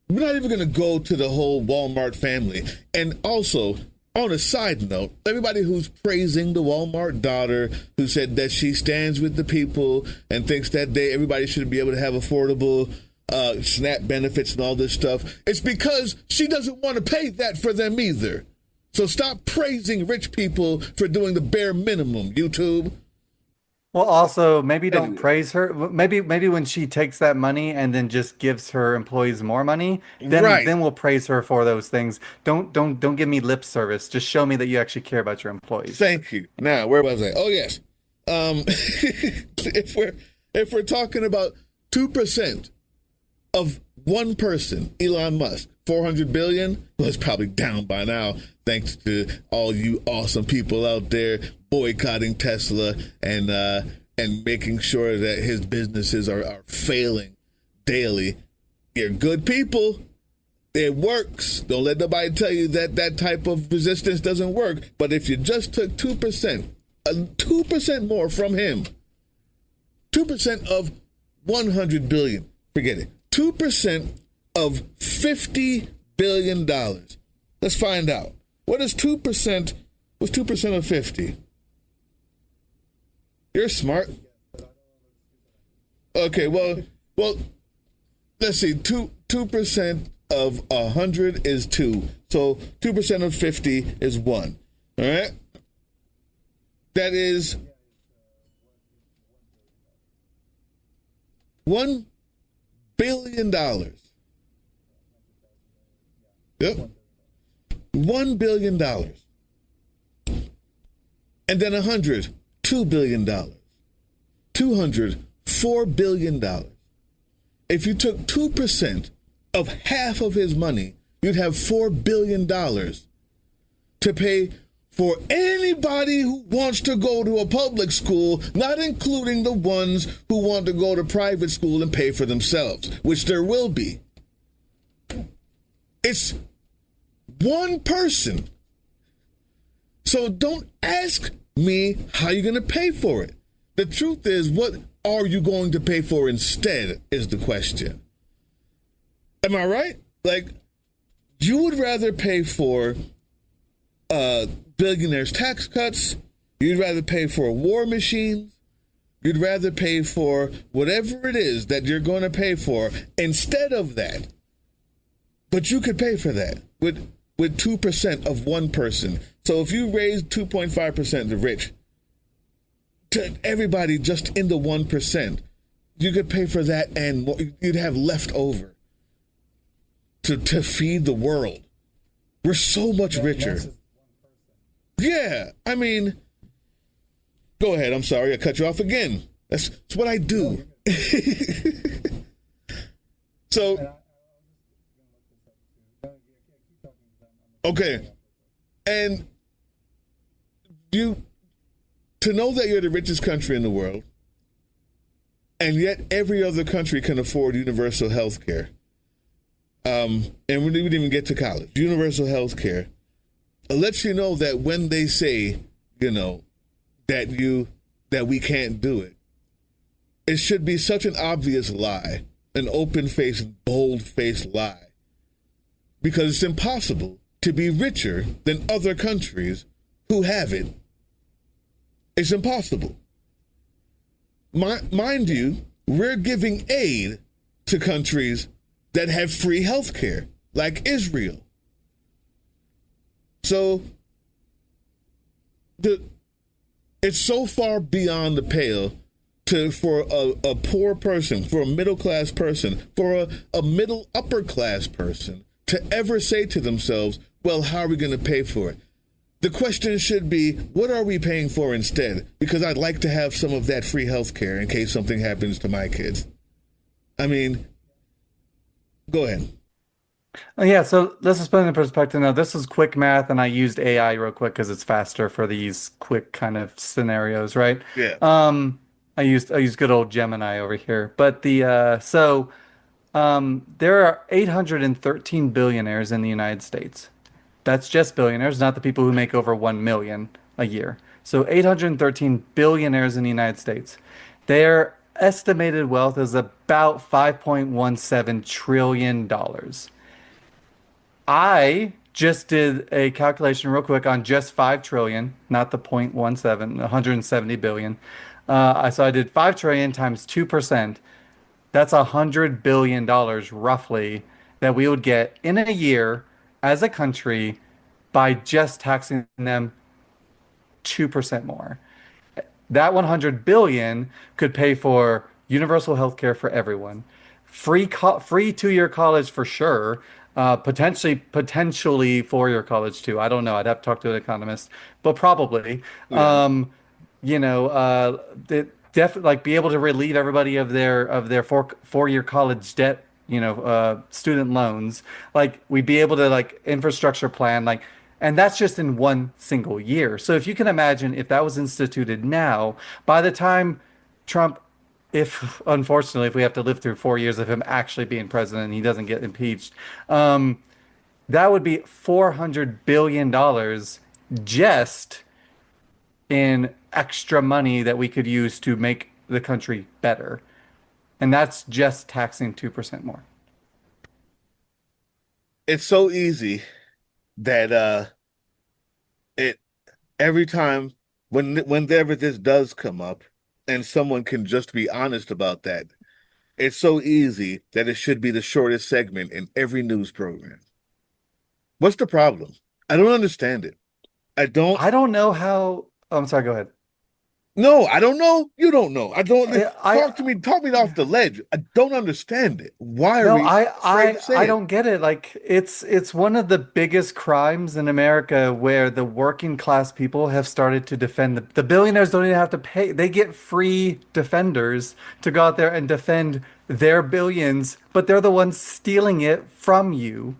we're not even going to go to the whole Walmart family. And also, on a side note, everybody who's praising the Walmart daughter, who said that she stands with the people and thinks that everybody should be able to have affordable SNAP benefits and all this stuff, it's because she doesn't want to pay that for them either. So stop praising rich people for doing the bare minimum, YouTube. Well, also maybe don't Anyway. praise her. Maybe when she takes that money and then just gives her employees more money, then Right. we'll praise her for those things. Don't give me lip service. Just show me that you actually care about your employees. Thank you. Now, where was I? Oh, yes. If we're talking about 2% of one person, Elon Musk, 400 billion, well, it's probably down by now, thanks to all you awesome people out there boycotting Tesla and making sure that his businesses are failing daily. You're good people. It works. Don't let nobody tell you that that type of resistance doesn't work. But if you just took 2%, 2% more from him, 2% of 100 billion, forget it. 2% of $50 billion. Let's find out. What is 2%? What's 2% of 50? You're smart. Okay, well, let's see. 2% of 100 is 2. So 2% of 50 is 1. All right? That is $1 billion. Yep. $1 billion. And then 100, $2 billion. 200, $4 billion. If you took 2% of half of his money, you'd have $4 billion to pay for anybody who wants to go to a public school, not including the ones who want to go to private school and pay for themselves, which there will be. It's one person. So don't ask me how you're going to pay for it. The truth is, what are you going to pay for instead is the question. Am I right? Like, you would rather pay for billionaires' tax cuts. You'd rather pay for war machines. You'd rather pay for whatever it is that you're going to pay for instead of that. But you could pay for that with 2% of one person. So if you raise 2.5% the rich to everybody just in the 1%, you could pay for that and more. You'd have left over to feed the world. We're so much richer. Yeah, I mean, go ahead. I'm sorry, I cut you off again. That's what I do. So, okay. And to know that you're the richest country in the world, and yet every other country can afford universal health care. And we didn't even get to college. Universal health care lets you know that when they say, that we can't do it, it should be such an obvious lie, an open-faced, bold-faced lie, because it's impossible to be richer than other countries who have it. It's impossible. Mind you, we're giving aid to countries that have free health care, like Israel. So it's so far beyond the pale for a poor person, for a middle-class person, for a middle upper-class person to ever say to themselves, well, how are we going to pay for it? The question should be, what are we paying for instead? Because I'd like to have some of that free health care in case something happens to my kids. I mean, go ahead. Yeah, so let's just put it in perspective. Now, this is quick math, and I used AI real quick because it's faster for these quick kind of scenarios, right? Yeah. I used good old Gemini over here. But there are 813 billionaires in the United States. That's just billionaires, not the people who make over 1 million a year. So 813 billionaires in the United States. Their estimated wealth is about $5.17 trillion. I just did a calculation real quick on just 5 trillion, not the 0.17, 170 billion. So I did 5 trillion times 2%. That's $100 billion roughly that we would get in a year as a country by just taxing them 2% more. That 100 billion could pay for universal health care for everyone, free 2-year college for sure, potentially 4-year college too. I don't know. I'd have to talk to an economist, but probably. Yeah. You know, like be able to relieve everybody of their 4-year college debt. You know, student loans. Like we'd be able to like infrastructure plan like. And that's just in one single year. So if you can imagine if that was instituted now, by the time Trump, if unfortunately, if we have to live through 4 years of him actually being president and he doesn't get impeached, that would be $400 billion just in extra money that we could use to make the country better. And that's just taxing 2% more. It's so easy that it every time whenever this does come up and someone can just be honest about that, it's so easy that it should be the shortest segment in every news program. What's the problem? I don't understand it. I don't. I don't know how. Oh, I'm sorry. Go ahead. No, I don't know. You don't know. I don't. I Talk me off the ledge. I don't understand it. Why are No, we afraid to say I it? don't get it. Like it's one of the biggest crimes in America where the working class people have started to defend the billionaires don't even have to pay. They get free defenders to go out there and defend their billions, but they're the ones stealing it from you,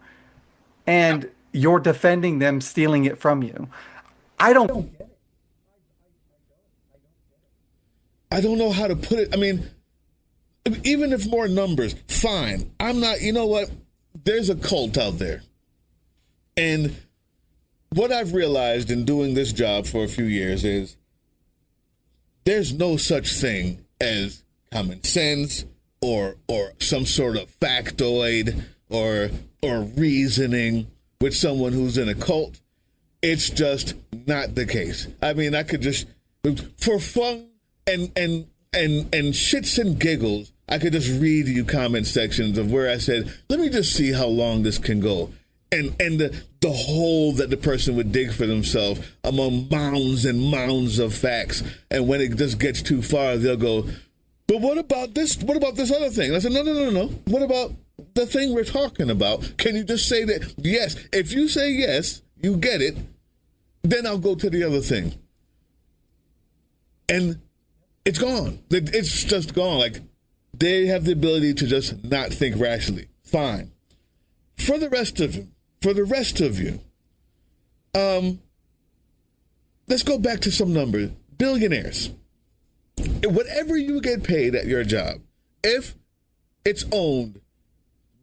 and you're defending them stealing it from you. I don't. I don't know how to put it. I mean, even if more numbers, fine. I'm not, you know what? There's a cult out there. And what I've realized in doing this job for a few years is there's no such thing as common sense or some sort of factoid or reasoning with someone who's in a cult. It's just not the case. I mean, I could just, for fun and shits and giggles, I could just read you comment sections of where I said, let me just see how long this can go. And the hole that the person would dig for themselves among mounds and mounds of facts. And when it just gets too far, they'll go, but what about this? What about this other thing? And I said, no. What about the thing we're talking about? Can you just say that? Yes. If you say yes, you get it. Then I'll go to the other thing. And it's gone. It's just gone. Like, they have the ability to just not think rationally. Fine. For the rest of you, let's go back to some numbers. Billionaires. Whatever you get paid at your job, if it's owned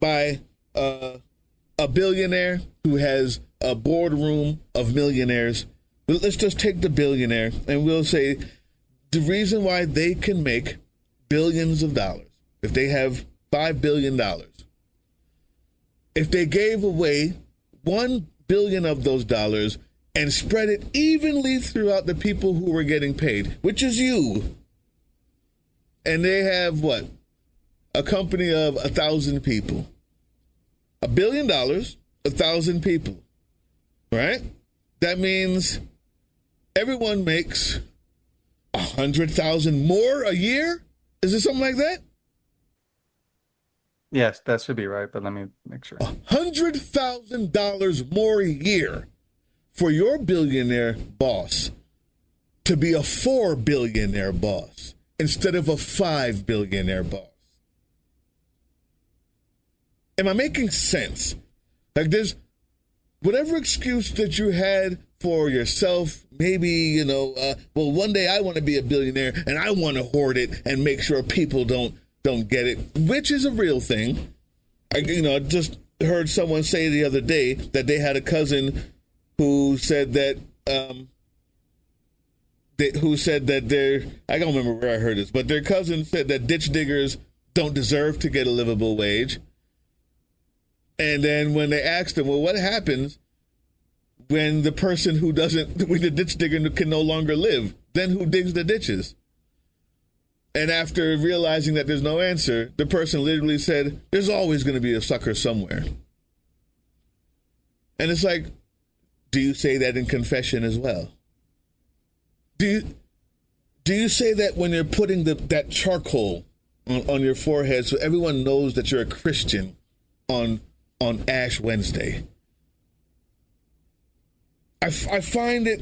by a billionaire who has a boardroom of millionaires, let's just take the billionaire and we'll say the reason why they can make billions of dollars, if they have $5 billion, if they gave away 1 billion of those dollars and spread it evenly throughout the people who were getting paid, which is you, and they have what? A company of 1,000 people. $1 billion, 1,000 people, right? That means everyone makes 100,000 more a year? Is it something like that? Yes, that should be right, but let me make sure. $100,000 more a year for your billionaire boss to be a 4 billionaire boss instead of a 5 billionaire boss. Am I making sense? Like, there's whatever excuse that you had for yourself, maybe, well, one day I want to be a billionaire and I want to hoard it and make sure people don't get it, which is a real thing. I just heard someone say the other day that they had a cousin who said that I don't remember where I heard this, but their cousin said that ditch diggers don't deserve to get a livable wage. And then when they asked them, well, what happens when the person who doesn't, when the ditch digger can no longer live? Then who digs the ditches? And after realizing that there's no answer, the person literally said, there's always going to be a sucker somewhere. And it's like, do you say that in confession as well? Do you say that when you're putting that charcoal on your forehead so everyone knows that you're a Christian on Ash Wednesday? I find it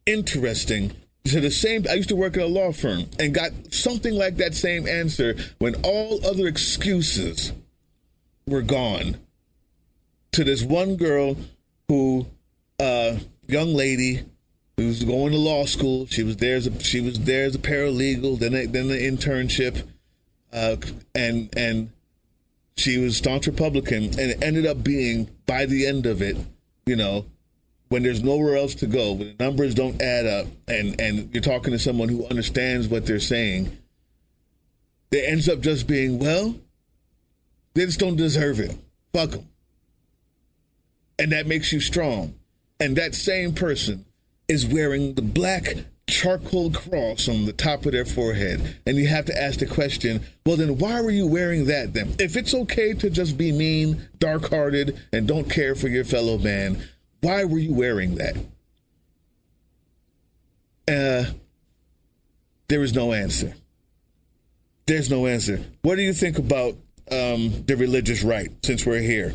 interesting. So I used to work at a law firm and got something like that same answer when all other excuses were gone. To this one girl who, young lady who was going to law school. She was there as a paralegal, then the internship, and she was staunch Republican, and it ended up being, by the end of it, when there's nowhere else to go, when the numbers don't add up, and you're talking to someone who understands what they're saying, it ends up just being, well, they just don't deserve it. Fuck them. And that makes you strong. And that same person is wearing the black charcoal cross on the top of their forehead. And you have to ask the question, well, then why were you wearing that then? If it's okay to just be mean, dark-hearted, and don't care for your fellow man, why were you wearing that? There is no answer. There's no answer. What do you think about the religious right, since we're here?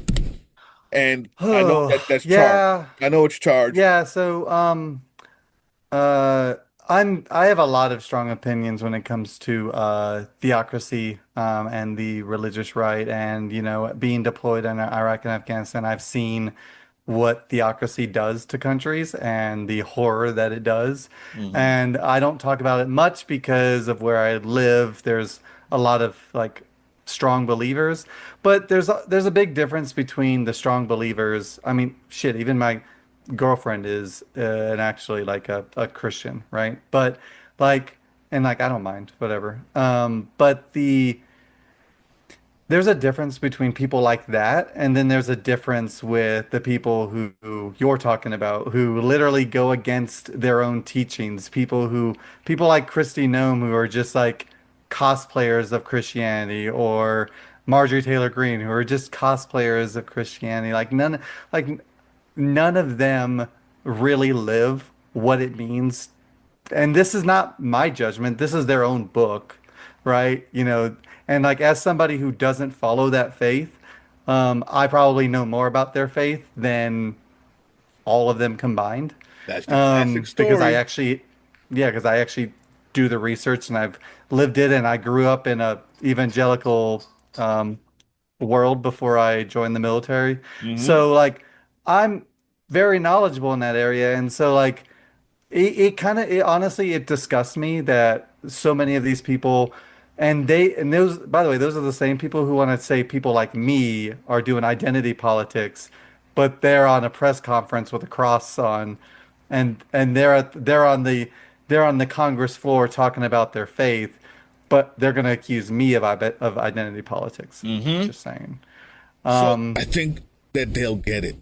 And I know that's charged. I know it's charged. Yeah, so I have a lot of strong opinions when it comes to theocracy and the religious right, and being deployed in Iraq and Afghanistan. I've seen what theocracy does to countries and the horror that it does. Mm-hmm. And I don't talk about it much because of where I live. There's a lot of strong believers, but there's a big difference between the strong believers. I mean, shit, even my girlfriend is actually a Christian, right? But I don't mind, whatever. But there's a difference between people like that, and then there's a difference with the people who you're talking about, who literally go against their own teachings. People like Christy Nome, who are just cosplayers of Christianity, or Marjorie Taylor Greene, who are just cosplayers of Christianity. None of them really live what it means. And this is not my judgment. This is their own book, right? And as somebody who doesn't follow that faith, I probably know more about their faith than all of them combined. That's the classic story. Because I actually do the research, and I've lived it, and I grew up in a evangelical world before I joined the military. Mm-hmm. So I'm very knowledgeable in that area, and so it honestly disgusts me that so many of these people, and those, by the way, those are the same people who want to say people like me are doing identity politics, but they're on a press conference with a cross on, and they're on the Congress floor talking about their faith, but they're going to accuse me of identity politics. Mm-hmm. Just saying. So I think that they'll get it.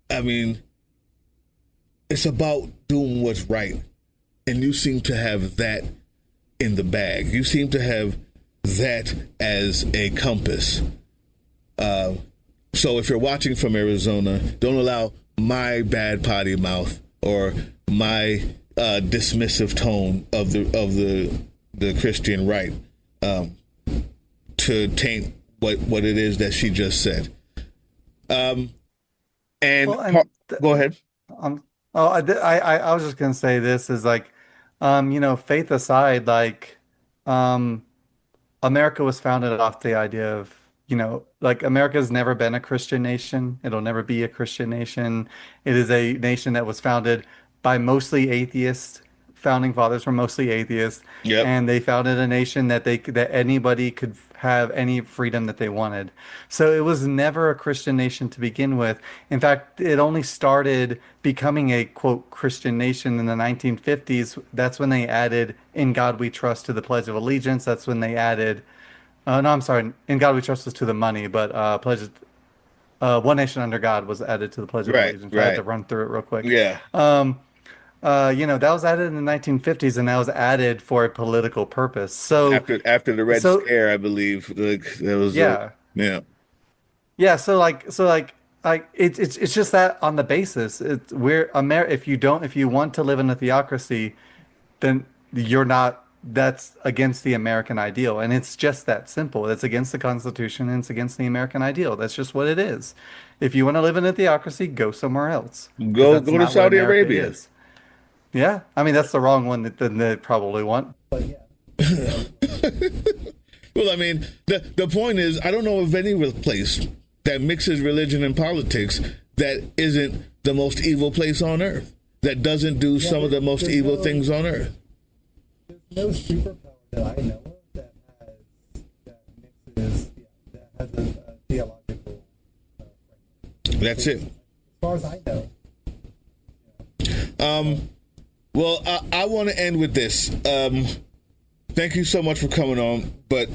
I mean, it's about doing what's right. And you seem to have that in the bag. You seem to have that as a compass. So if you're watching from Arizona, don't allow my bad potty mouth or my dismissive tone of the Christian right to taint what it is that she just said. Go ahead. I was just gonna say this is faith aside, America was founded off the idea of, America's never been a Christian nation. It'll never be a Christian nation. It is a nation that was founded by mostly atheists. Founding fathers were mostly atheists. Yep. And they founded a nation that anybody could have any freedom that they wanted. So it was never a Christian nation to begin with. In fact, it only started becoming a, quote, Christian nation in the 1950s. That's when they added "In God We Trust" to the Pledge of Allegiance. That's when they added No, I'm sorry. In God We Trust was to the money, but One Nation Under God was added to the Pledge of Right, Allegiance. I had to right. run through it real quick. Yeah. Um, that was added in the 1950s, and that was added for a political purpose. After the Red So Scare, I believe, like there was a yeah, yeah. yeah. Like it's just that on the basis if you don't if you want to live in a theocracy, then you're not. That's against the American ideal, and it's just that simple. It's against the Constitution, and it's against the American ideal. That's just what it is. If you want to live in a theocracy, go somewhere else, because that's Go to not what Saudi America Arabia. is. Yeah, I mean that's the wrong one that they probably want. Well, I mean, the point is, I don't know of any place that mixes religion and politics that isn't the most evil place on earth, that doesn't do some of the most evil things on earth. There's no superpower that I know of that mixes that has a theological framework. That's it. As far as I know. Well, I want to end with this. Thank you so much for coming on. But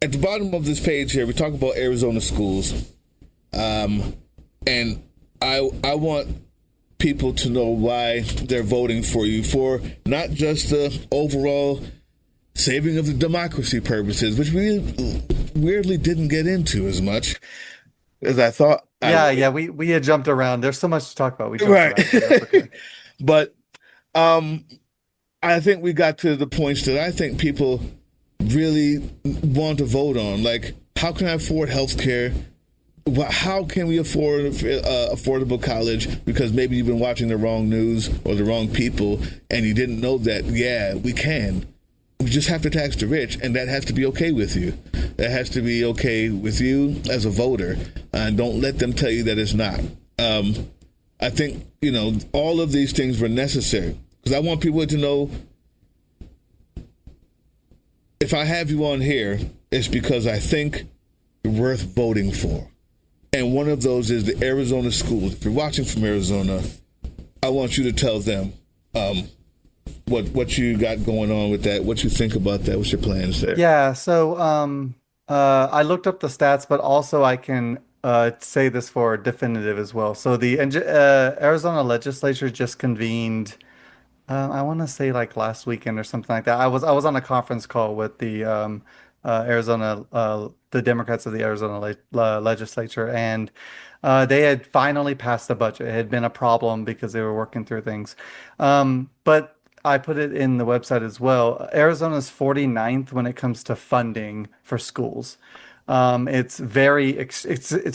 at the bottom of this page here, we talk about Arizona schools. And I want people to know why they're voting for you, for not just the overall saving of the democracy purposes, which we weirdly didn't get into as much as I thought. Yeah, we had jumped around. There's so much to talk about. We jumped Right. around, but that's okay. But I think we got to the points that I think people really want to vote on. Like, how can I afford health care? How can we afford affordable college? Because maybe you've been watching the wrong news or the wrong people, and you didn't know that, yeah, we can. We just have to tax the rich, and that has to be okay with you. That has to be okay with you as a voter, and don't let them tell you that it's not. I think, all of these things were necessary, because I want people to know, if I have you on here, it's because I think you're worth voting for. And one of those is the Arizona schools. If you're watching from Arizona, I want you to tell them what you got going on with that, what you think about that, what's your plans there. Yeah, so I looked up the stats, but also I can say this for definitive as well. So the Arizona legislature just convened. I want to say like last weekend or something like that. I was on a conference call with the Democrats of the Arizona legislature, and they had finally passed the budget. It had been a problem because they were working through things, but I put it in the website as well. Arizona's 49th when it comes to funding for schools. It's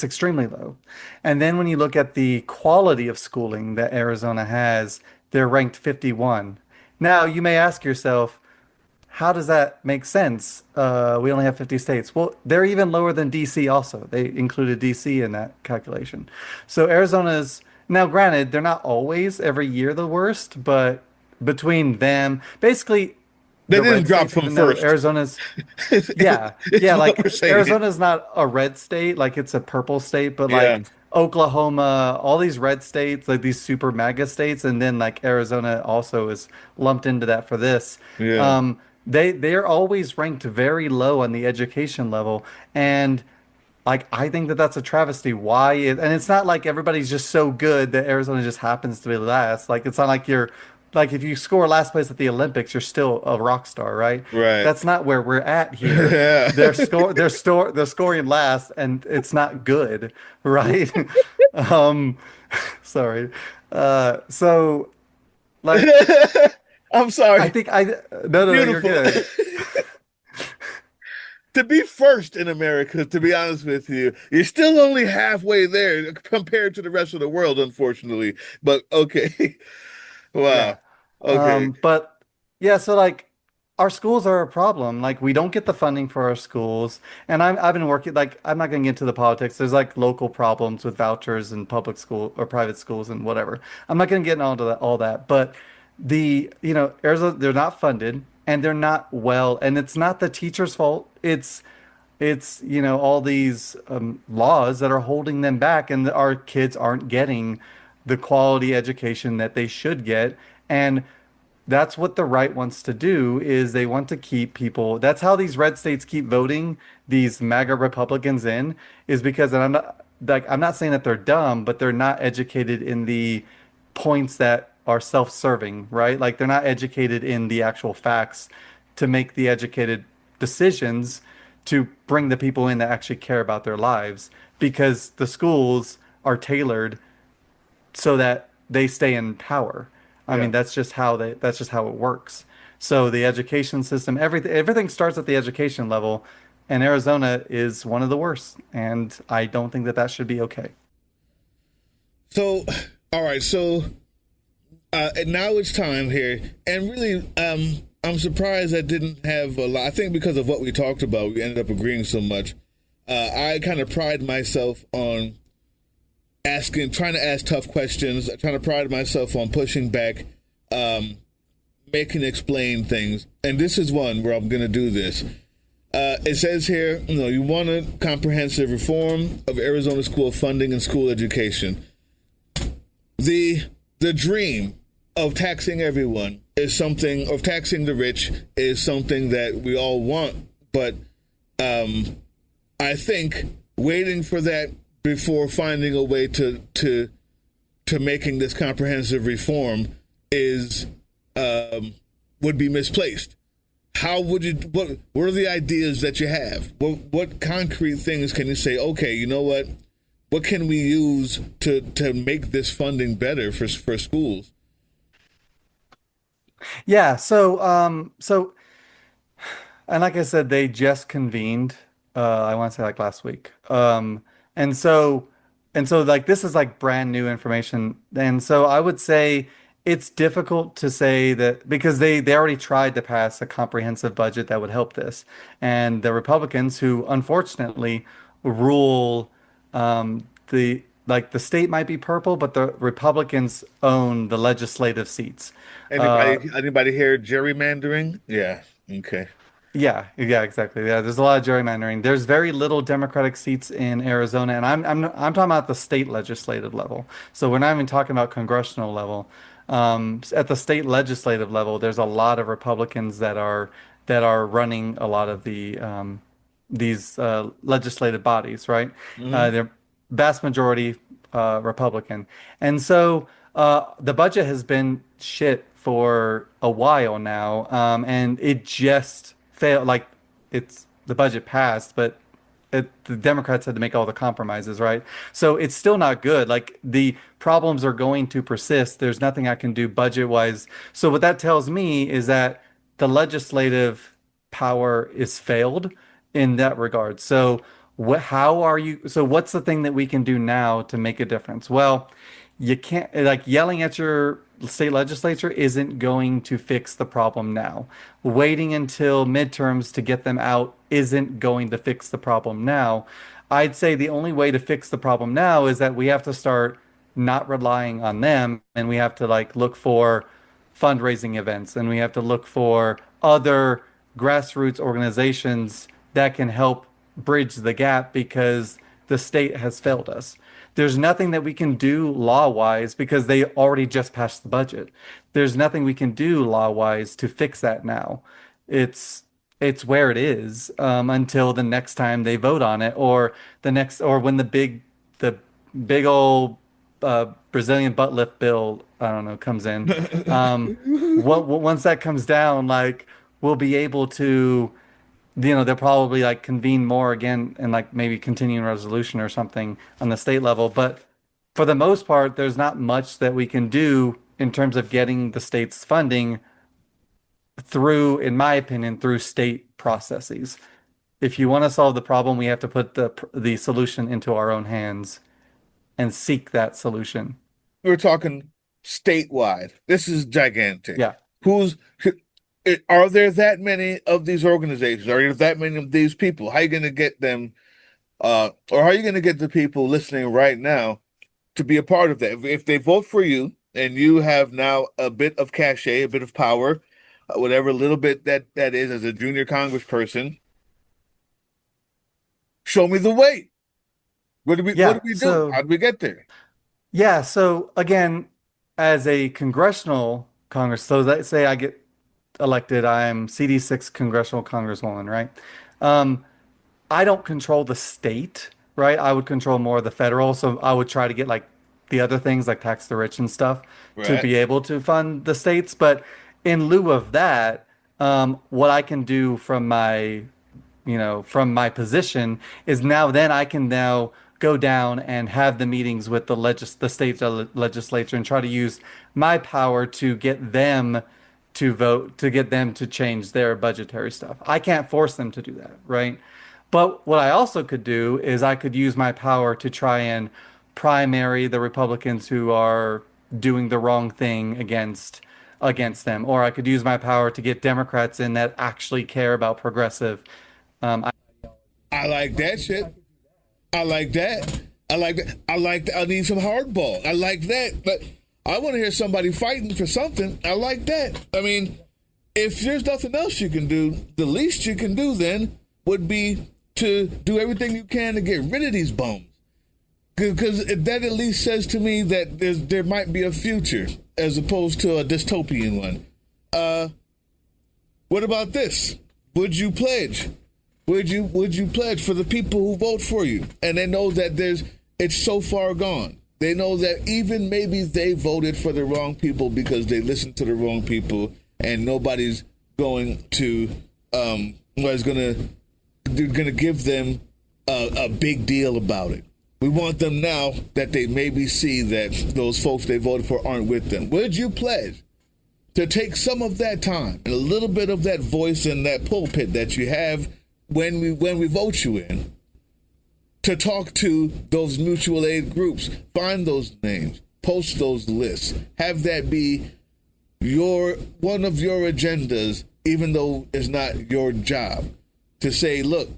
extremely low. And then when you look at the quality of schooling that Arizona has, they're ranked 51. Now, you may ask yourself, how does that make sense? We only have 50 states. Well, they're even lower than DC also. They included DC in that calculation. So Arizona's, now granted, they're not always every year the worst, but between them, basically They the didn't red drop states, from even though first. Arizona's, yeah, It's yeah, what like we're saying. Arizona's not a red state, like it's a purple state, but Yeah, like Oklahoma, all these red states, like these super mega states, and then like Arizona also is lumped into that for this. yeah. Um, they're always ranked very low on the education level, and like I think that that's a travesty. And it's not like everybody's just so good that Arizona just happens to be last. Like it's not like you're like if you score last place at the Olympics, you're still a rock star, right? Right. That's not where we're at here. Yeah. They're scoring last, and it's not good, right? um, sorry. So like I'm I sorry. think I no, you're Beautiful. good. To be first in America, to be honest with you, you're still only halfway there compared to the rest of the world, unfortunately. But okay. Yeah. Wow. Okay. But yeah, so like our schools are a problem. Like we don't get the funding for our schools. And I've been working like I'm not gonna get into the politics. There's like local problems with vouchers and public school or private schools and whatever. I'm not gonna get into all that. But Arizona, they're not funded and they're not well, and it's not the teacher's fault. It's all these laws that are holding them back, and our kids aren't getting the quality education that they should get. And that's what the right wants to do is they want to keep people. That's how these red states keep voting these MAGA Republicans in is because, and I'm not saying that they're dumb, but they're not educated in the points that are self-serving, right? Like they're not educated in the actual facts to make the educated decisions to bring the people in that actually care about their lives because the schools are tailored so that they stay in power. I Yeah. mean, that's just how it works. So the education system, everything starts at the education level, and Arizona is one of the worst. And I don't think that that should be okay. So, all right. So and now it's time here, and really, I'm surprised I didn't have a lot. I think because of what we talked about, we ended up agreeing so much. I kind of pride myself on trying to ask tough questions, trying to pride myself on pushing back, making explain things. And this is one where I'm going to do this. It says here, you want a comprehensive reform of Arizona school funding and school education. The dream of taxing everyone is something, of taxing the rich is something that we all want. But I think waiting for that before finding a way to making this comprehensive reform is would be misplaced. How would you? What are the ideas that you have? What concrete things can you say? Okay, you know what? What can we use to make this funding better for schools? Yeah. So and like I said, they just convened. I want to say like last week. And so, and so like this is like brand new information. And so I would say it's difficult to say that because they already tried to pass a comprehensive budget that would help this. And the Republicans who unfortunately rule the state might be purple, but the Republicans own the legislative seats. Anybody here gerrymandering? Yeah. Okay. Yeah, yeah, exactly. Yeah, there's a lot of gerrymandering. There's very little Democratic seats in Arizona, and I'm talking about the state legislative level. So we're not even talking about congressional level. At the state legislative level, there's a lot of Republicans that are running a lot of these legislative bodies, right? Hmm. They're vast majority Republican, and so the budget has been shit for a while now, and it just failed. Like the budget passed, but the Democrats had to make all the compromises, right? So it's still not good. Like the problems are going to persist. There's nothing I can do budget wise. So what that tells me is that the legislative power is failed in that regard. So how are you? So what's the thing that we can do now to make a difference? Well, you can't like yelling at your state legislature isn't going to fix the problem now. Waiting until midterms to get them out isn't going to fix the problem now. I'd say the only way to fix the problem now is that we have to start not relying on them and we have to like look for fundraising events and we have to look for other grassroots organizations that can help bridge the gap because the state has failed us. There's nothing that we can do law wise because they already just passed the budget. There's nothing we can do law wise to fix that now. It's it's where it is until the next time they vote on it or the next or when the big old Brazilian butt lift bill I don't know comes in. Once that comes down, like we'll be able to they'll probably like convene more again and like maybe continuing resolution or something on the state level. But for the most part, there's not much that we can do in terms of getting the state's funding through, in my opinion, through state processes. If you want to solve the problem, we have to put the solution into our own hands and seek that solution. We're talking statewide. This is gigantic. Yeah. Who's are there that many of these organizations? Are there that many of these people? How are you going to get them, or how are you going to get the people listening right now to be a part of that? If they vote for you and you have now a bit of cachet, a bit of power, whatever little bit that is as a junior congressperson, show me the way. What do Yeah. we do? So How do we get there? Yeah, so again, as a congressional Congress. So let's say I get elected, I'm CD6 congressional congresswoman, right? Um, I don't control the state, right? I would control more of the federal. So I would try to get like the other things like tax the rich and stuff to Right. be able to fund the states. But in lieu of that, what I can do from my, from my position is now then I can now go down and have the meetings with the state legislature and try to use my power to get them to vote, to get them to change their budgetary stuff. I can't force them to do that, right? But what I also could do is I could use my power to try and primary the Republicans who are doing the wrong thing against them, or I could use my power to get Democrats in that actually care about progressive. Um, I, I like that shit. I like that. I like that. I like that. I need some hardball. I like that. But I want to hear somebody fighting for something. I like that. I mean, if there's nothing else you can do, the least you can do then would be to do everything you can to get rid of these bums. Because that at least says to me that there might be a future as opposed to a dystopian one. What about this? Would you pledge? Would you pledge for the people who vote for you? And they know that it's so far gone. They know that even maybe they voted for the wrong people because they listened to the wrong people, and nobody's going to was gonna give them a big deal about it. We want them now that they maybe see that those folks they voted for aren't with them. Would you pledge to take some of that time and a little bit of that voice in that pulpit that you have when we vote you in, to talk to those mutual aid groups, find those names, post those lists, have that be one of your agendas, even though it's not your job, to say, look,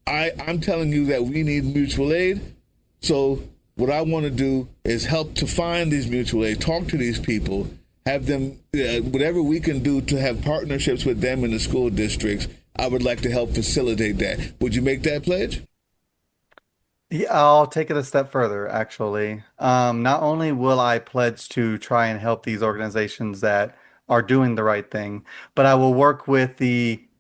I'm telling you that we need mutual aid. So what I want to do is help to find these mutual aid, talk to these people, have them, whatever we can do to have partnerships with them in the school districts. I would like to help facilitate that. Would you make that pledge? Yeah, I'll take it a step further, actually. Not only will I pledge to try and help these organizations that are doing the right thing, but I will work with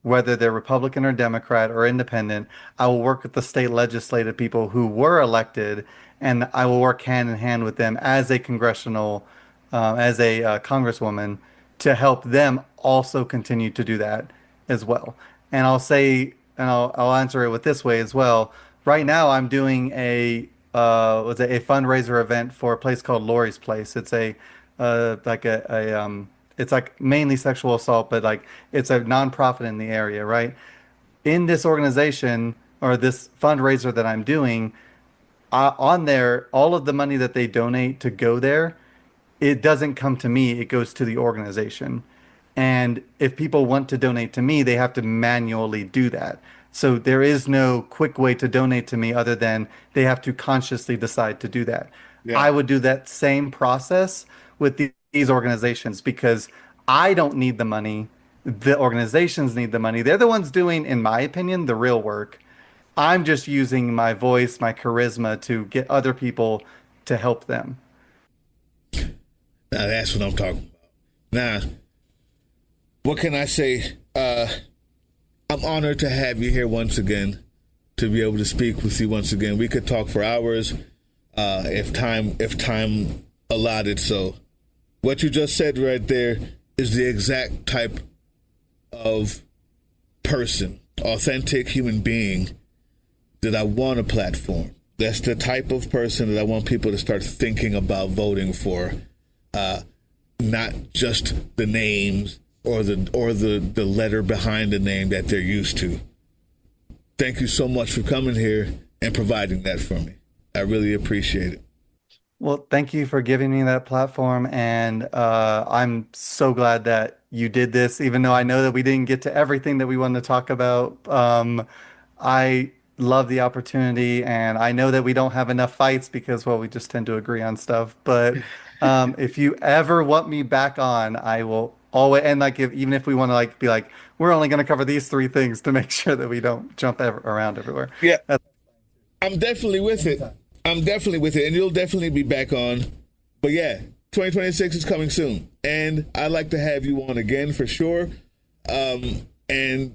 whether they're Republican or Democrat or independent, I will work with the state legislative people who were elected, and I will work hand in hand with them as a congresswoman to help them also continue to do that as well. And I'll answer it with this way as well. Right now, I'm doing a fundraiser event for a place called Lori's Place. It's it's like mainly sexual assault, but like it's a nonprofit in the area, right? In this organization or this fundraiser that I'm doing, on there, all of the money that they donate to go there, it doesn't come to me, it goes to the organization. And if people want to donate to me, they have to manually do that. So there is no quick way to donate to me other than they have to consciously decide to do that. Yeah. I would do that same process with these organizations because I don't need the money. The organizations need the money. They're the ones doing, in my opinion, the real work. I'm just using my voice, my charisma to get other people to help them. Now that's what I'm talking about. Now, what can I say? I'm honored to have you here once again, to be able to speak with you once again. We could talk for hours if time allotted. So what you just said right there is the exact type of person, authentic human being that I want a platform. That's the type of person that I want people to start thinking about voting for, not just the names or the letter behind the name that they're used to. Thank you so much for coming here and providing that for me. I really appreciate it. Well, thank you for giving me that platform, and I'm so glad that you did this, even though I know that we didn't get to everything that we wanted to talk about. I love the opportunity, and I know that we don't have enough fights because, well, we just tend to agree on stuff. But if you ever want me back on, I will always, and like even if we want to like be like, we're only going to cover these three things to make sure that we don't jump around everywhere. Yeah, I'm definitely with it. I'm definitely with it, and you'll definitely be back on. But yeah, 2026 is coming soon, and I'd like to have you on again for sure. And in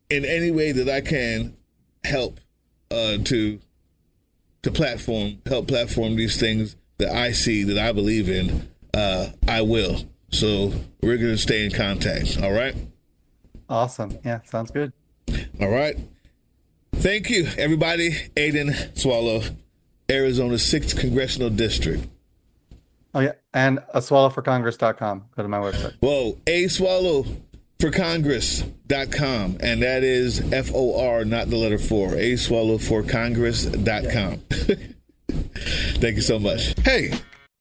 any way that I can help to help platform these things that I see, that I believe in, I will. So we're going to stay in contact. All right. Awesome. Yeah, sounds good. All right. Thank you, everybody. Aiden Swallow, Arizona 6th Congressional District. Oh, yeah. And swallowforcongress.com. Go to my website. Whoa. aswallowforcongress.com. And that is FOR, not the letter 4. aswallowforcongress.com. Thank you so much. Hey,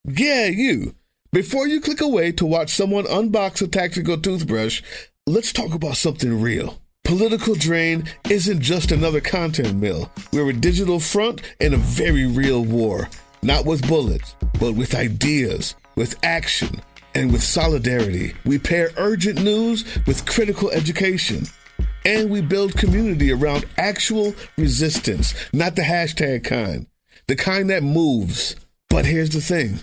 yeah, you. Before you click away to watch someone unbox a tactical toothbrush, let's talk about something real. Political Drain isn't just another content mill. We're a digital front in a very real war. Not with bullets, but with ideas, with action, and with solidarity. We pair urgent news with critical education. And we build community around actual resistance, not the hashtag kind. The kind that moves. But here's the thing.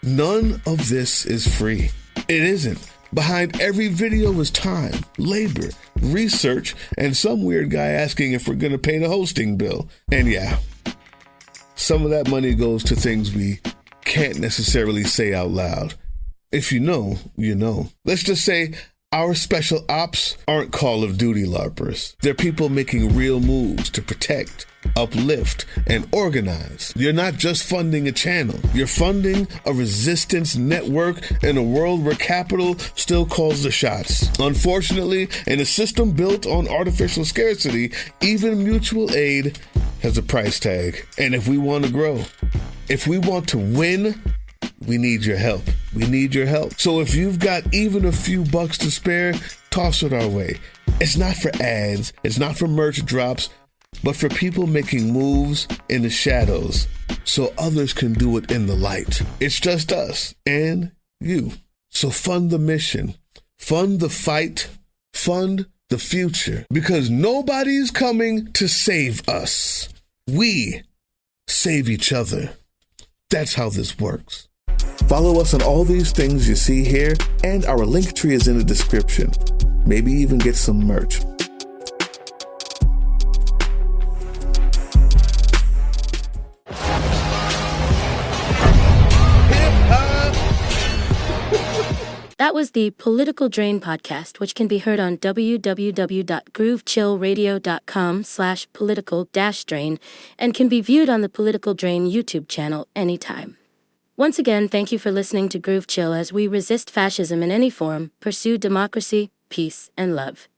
None of this is free. It isn't. Behind every video is time, labor, research, and some weird guy asking if we're going to pay the hosting bill. And yeah, some of that money goes to things we can't necessarily say out loud. If you know, you know. Let's just say our special ops aren't Call of Duty LARPers. They're people making real moves to protect, uplift, and organize. You're not just funding a channel. You're funding a resistance network in a world where capital still calls the shots. Unfortunately, in a system built on artificial scarcity, even mutual aid has a price tag. And if we want to grow, if we want to win, we need your help. We need your help. So if you've got even a few bucks to spare, toss it our way. It's not for ads. It's not for merch drops, but for people making moves in the shadows so others can do it in the light. It's just us and you. So fund the mission, fund the fight, fund the future, because nobody's coming to save us. We save each other. That's how this works. Follow us on all these things you see here, and our link tree is in the description. Maybe even get some merch. That was the Political Drain podcast, which can be heard on www.groovechillradio.com/political-drain and can be viewed on the Political Drain YouTube channel anytime. Once again, thank you for listening to Groove Chill as we resist fascism in any form, pursue democracy, peace, and love.